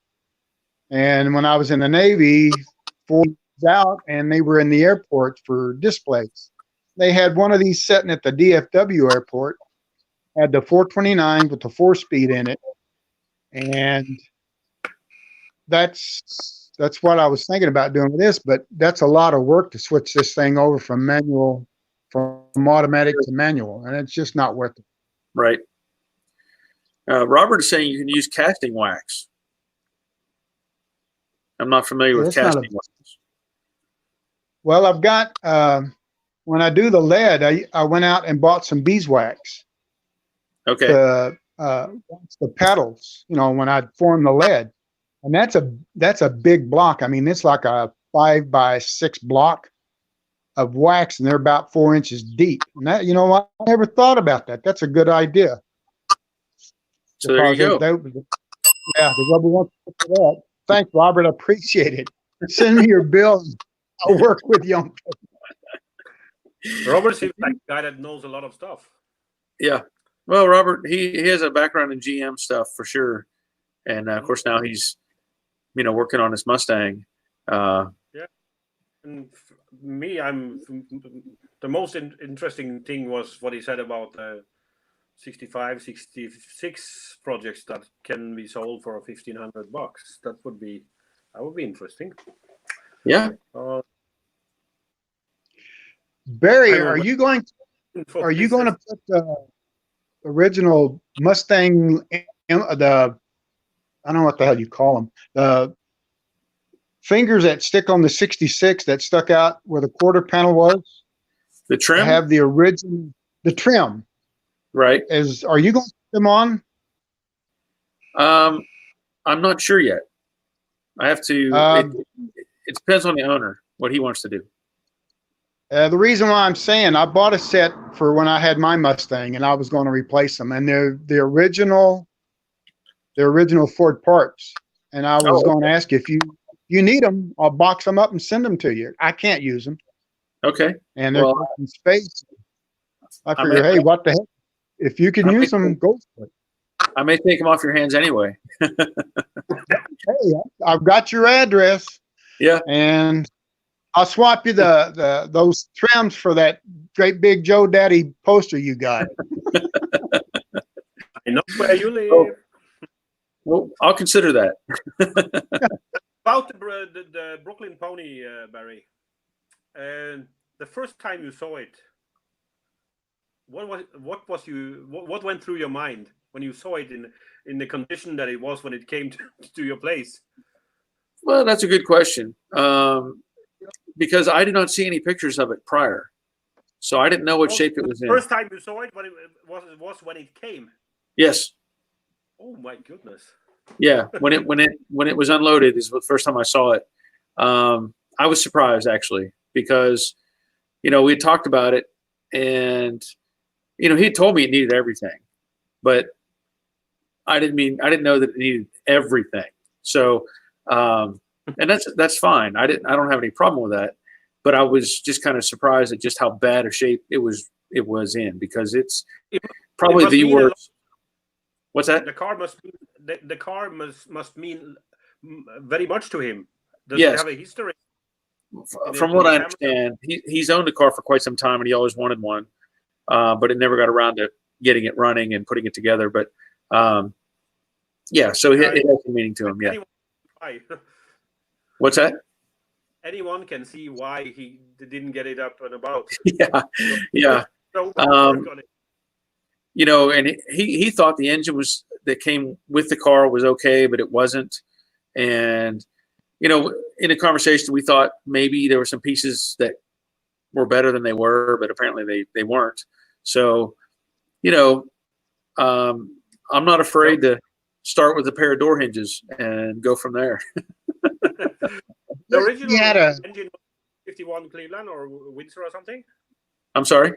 And when I was in the Navy, 4 years out, and they were in the airport for displays, they had one of these sitting at the DFW airport, had the 429 with the 4-speed in it, and that's what I was thinking about doing with this, but that's a lot of work to switch this thing over from automatic to manual, and it's just not worth it.
Right. Robert is saying you can use casting wax. I'm not familiar with casting wax.
Well, I've got, when I do the lead, I went out and bought some beeswax.
Okay.
To wax the pedals, when I form the lead. And that's a big block. I mean, it's like a 5x6 block of wax, and they're about 4 inches deep. And that, I never thought about that. That's a good idea.
So there you go.
Yeah, the rubber wants to for that. Thanks, Robert. I appreciate it. Send me your bill. I'll work with you on
it. Robert seems like a guy that knows a lot of stuff.
Yeah. Well, Robert, he has a background in GM stuff for sure. And of course now he's working on his Mustang.
Yeah, and me, the most interesting thing was what he said about 65, 66 projects that can be sold for $1,500. That would be interesting.
Yeah.
Barry, are you going to put the original Mustang, I don't know what the hell you call them, the fingers that stick on the 66 that stuck out where the quarter panel was?
The trim?
Have the original, the trim.
Right.
Are you going to put them on?
I'm not sure yet. I have to, it depends on the owner, what he wants to do.
The reason why I'm saying, I bought a set for when I had my Mustang and I was going to replace them, and they're the original Ford parts. And I was going to ask you if you need them, I'll box them up and send them to you. I can't use them.
Okay.
And they're in space. I figure, hey, what the heck? If you can use them, go for it.
I may take them off your hands anyway.
Hey, I've got your address.
Yeah.
And I'll swap you those trims for that great big Joe Daddy poster you got.
I know where you live.
Oh. Well, I'll consider that.
About the Brooklyn Pony, Barry. The first time you saw it, what went through your mind when you saw it in the condition that it was when it came to your place?
Well, that's a good question. Because I did not see any pictures of it prior, so I didn't know what shape it was in.
First time you saw it, when it was when it came.
Yes.
Oh my goodness.
Yeah, when it was unloaded is the first time I saw it. I was surprised actually because, we had talked about it, and he had told me it needed everything, but I didn't know that it needed everything. So, and that's fine. I don't have any problem with that, but I was just kind of surprised at just how bad a shape it was in, because it's probably the worst. What's that?
The car must mean very much to him. Does
Yes.
it have a history?
From what I understand, he's owned a car for quite some time, and he always wanted one, but it never got around to getting it running and putting it together. But yeah, so it has a meaning to him. Yeah. What's that?
Anyone can see why he didn't get it up and about.
Yeah. And he thought the engine that came with the car was okay, but it wasn't. And, you know, in a conversation, we thought maybe there were some pieces that were better than they were, but apparently they weren't. So, you know, I'm not afraid to start with a pair of door hinges and go from there.
The original
We had a
engine was 51 Cleveland or Windsor or something?
I'm sorry?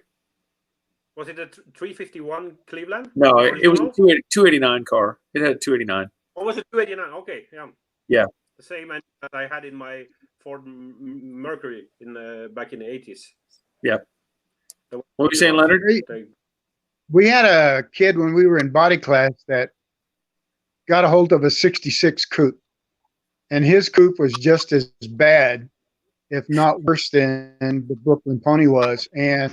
Was it a 351 Cleveland?
No,
The
it was a
original?
289 car. It had a 289.
Or was it 289? Okay, yeah.
Yeah.
The same engine that I had in my Ford Mercury back in the 80s.
Yeah. What were you saying, Leonard?
we had a kid when we were in body class that got a hold of a 66 coupe, and his coupe was just as bad, if not worse than the Brooklyn Pony was. And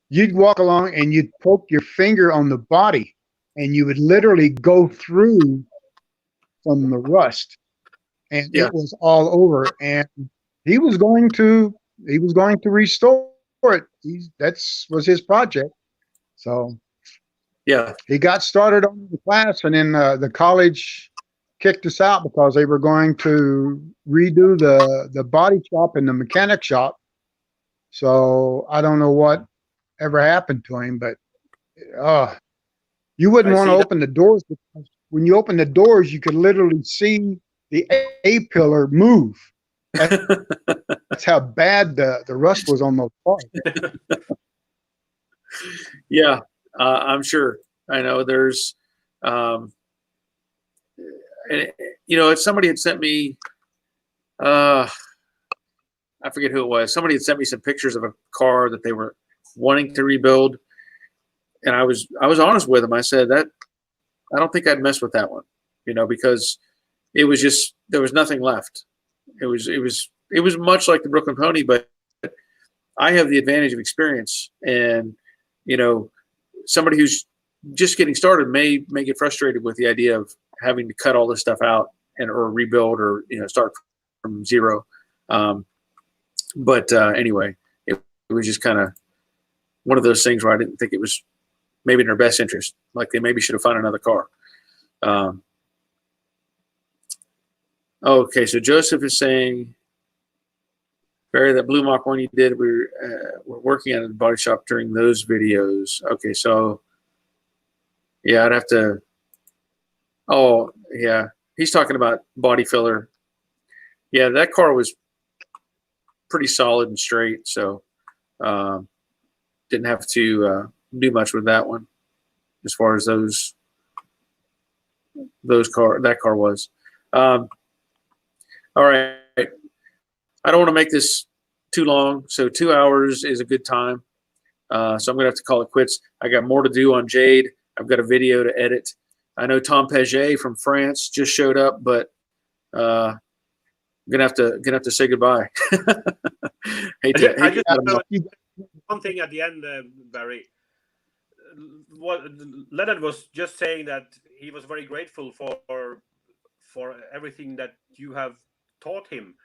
you'd walk along and you'd poke your finger on the body and you would literally go through from the rust, and
Yeah.
it was all over. And he was going to restore it. That's was his project. So
Yeah.
he got started on the class, and then the college kicked us out because they were going to redo the body shop and the mechanic shop. So I don't know what ever happened to him, but you wouldn't
I
want
see
to
that.
open the doors, because when you open the doors, you could literally see the A-pillar move. That's how bad the rust was on those cars.
Yeah, I'm sure. I know there's, and, you know, if somebody had sent me, I forget who it was. Somebody had sent me some pictures of a car that they were wanting to rebuild, and I was honest with them. I said that I don't think I'd mess with that one, you know, because it was just there was nothing left. It was much like the Brooklyn Pony, but I have the advantage of experience, and you know, somebody who's just getting started may get frustrated with the idea of having to cut all this stuff out or rebuild or, you know, start from zero. But anyway, it was just kind of one of those things where I didn't think it was maybe in their best interest. Like they maybe should have found another car. Okay, so Joseph is saying, Barry, that Blue Mock one you did, we're working at a body shop during those videos. Okay, so yeah, I'd have to. Oh yeah, he's talking about body filler. Yeah, that car was pretty solid and straight, so didn't have to do much with that one as far as that car was. All right. I don't want to make this too long, so 2 hours is a good time. So I'm going to have to call it quits. I got more to do on Jade. I've got a video to edit. I know Tom Paget from France just showed up, but I'm gonna have to say goodbye.
One thing at the end, Barry. What Leonard was just saying, that he was very grateful for everything that you have taught him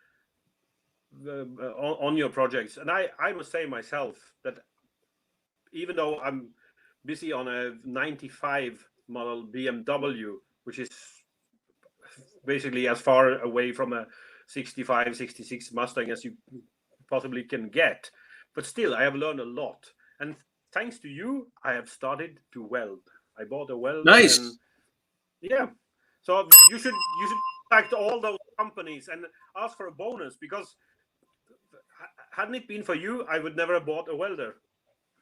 on your projects. And I must say myself that even though I'm busy on a 95 model BMW, which is basically as far away from a 65, 66 Mustang as you possibly can get, but still I have learned a lot. And thanks to you, I have started to weld. I bought a welder.
Nice.
And yeah. So you should contact all those companies and ask for a bonus, because hadn't it been for you, I would never have bought a welder.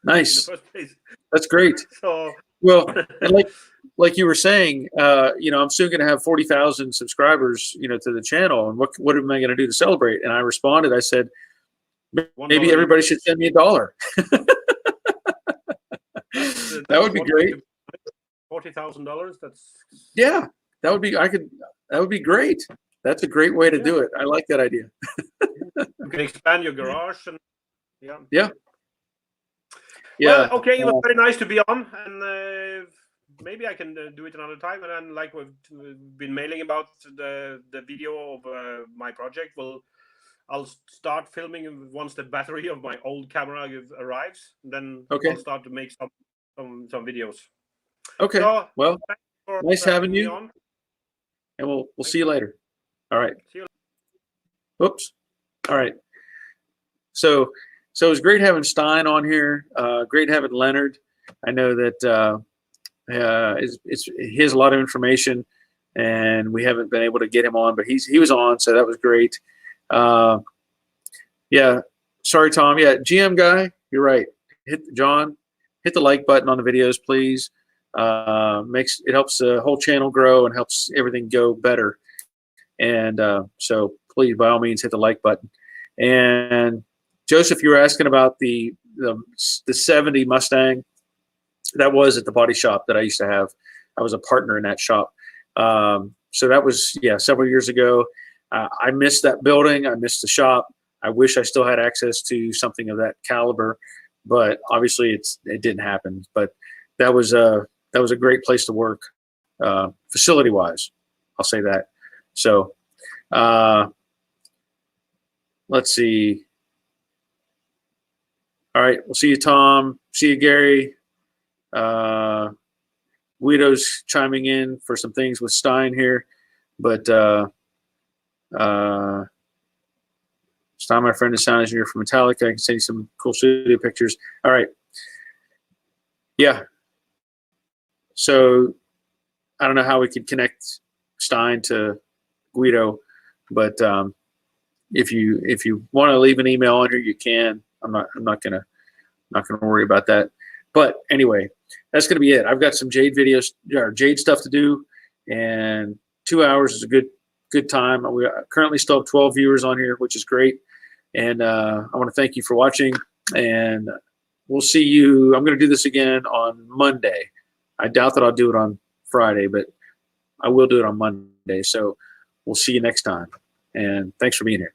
Nice.
In the first place.
That's great.
So
well, and like you were saying, you know, I'm soon going to have 40,000 subscribers, you know, to the channel, and what am I going to do to celebrate? And I responded. I said, maybe everybody should send me $1. That would be great.
$40,000. That's
yeah. That would be. That would be great. That's a great way to do it. I like that idea.
You can expand your garage and yeah.
Yeah.
Well, okay, it was very nice to be on, and maybe I can do it another time. And then, like we've been mailing about the video of my project, I'll start filming once the battery of my old camera arrives. Then I'll start to make some videos.
Okay.
So,
well, nice having you,
on.
and we'll see you later. All right.
See you.
Oops. All right. So it was great having Stein on here. Great having Leonard. I know that he has a lot of information, and we haven't been able to get him on, but he was on, so that was great. Yeah. Sorry, Tom. Yeah, GM guy, you're right. Hit the like button on the videos, please. It helps the whole channel grow and helps everything go better. And so please, by all means, hit the like button. And Joseph, you were asking about the 70 Mustang. That was at the body shop that I used to have. I was a partner in that shop. So that was, several years ago. I missed that building. I missed the shop. I wish I still had access to something of that caliber, but obviously it didn't happen. But that was a great place to work, facility wise. I'll say that. So let's see. All right, we'll see you, Tom. See you, Gary. Guido's chiming in for some things with Stein here, but Stein, my friend, is sound engineer for Metallica. I can send you some cool studio pictures. All right. Yeah. So I don't know how we could connect Stein to Guido, but if you want to leave an email on here, you can. I'm not gonna worry about that. But anyway, that's gonna be it. I've got some Jade videos or Jade stuff to do, and 2 hours is a good time. We currently still have 12 viewers on here, which is great. And I want to thank you for watching, and we'll see you. I'm going to do this again on Monday. I doubt that I'll do it on Friday, but I will do it on Monday. So we'll see you next time. And thanks for being here.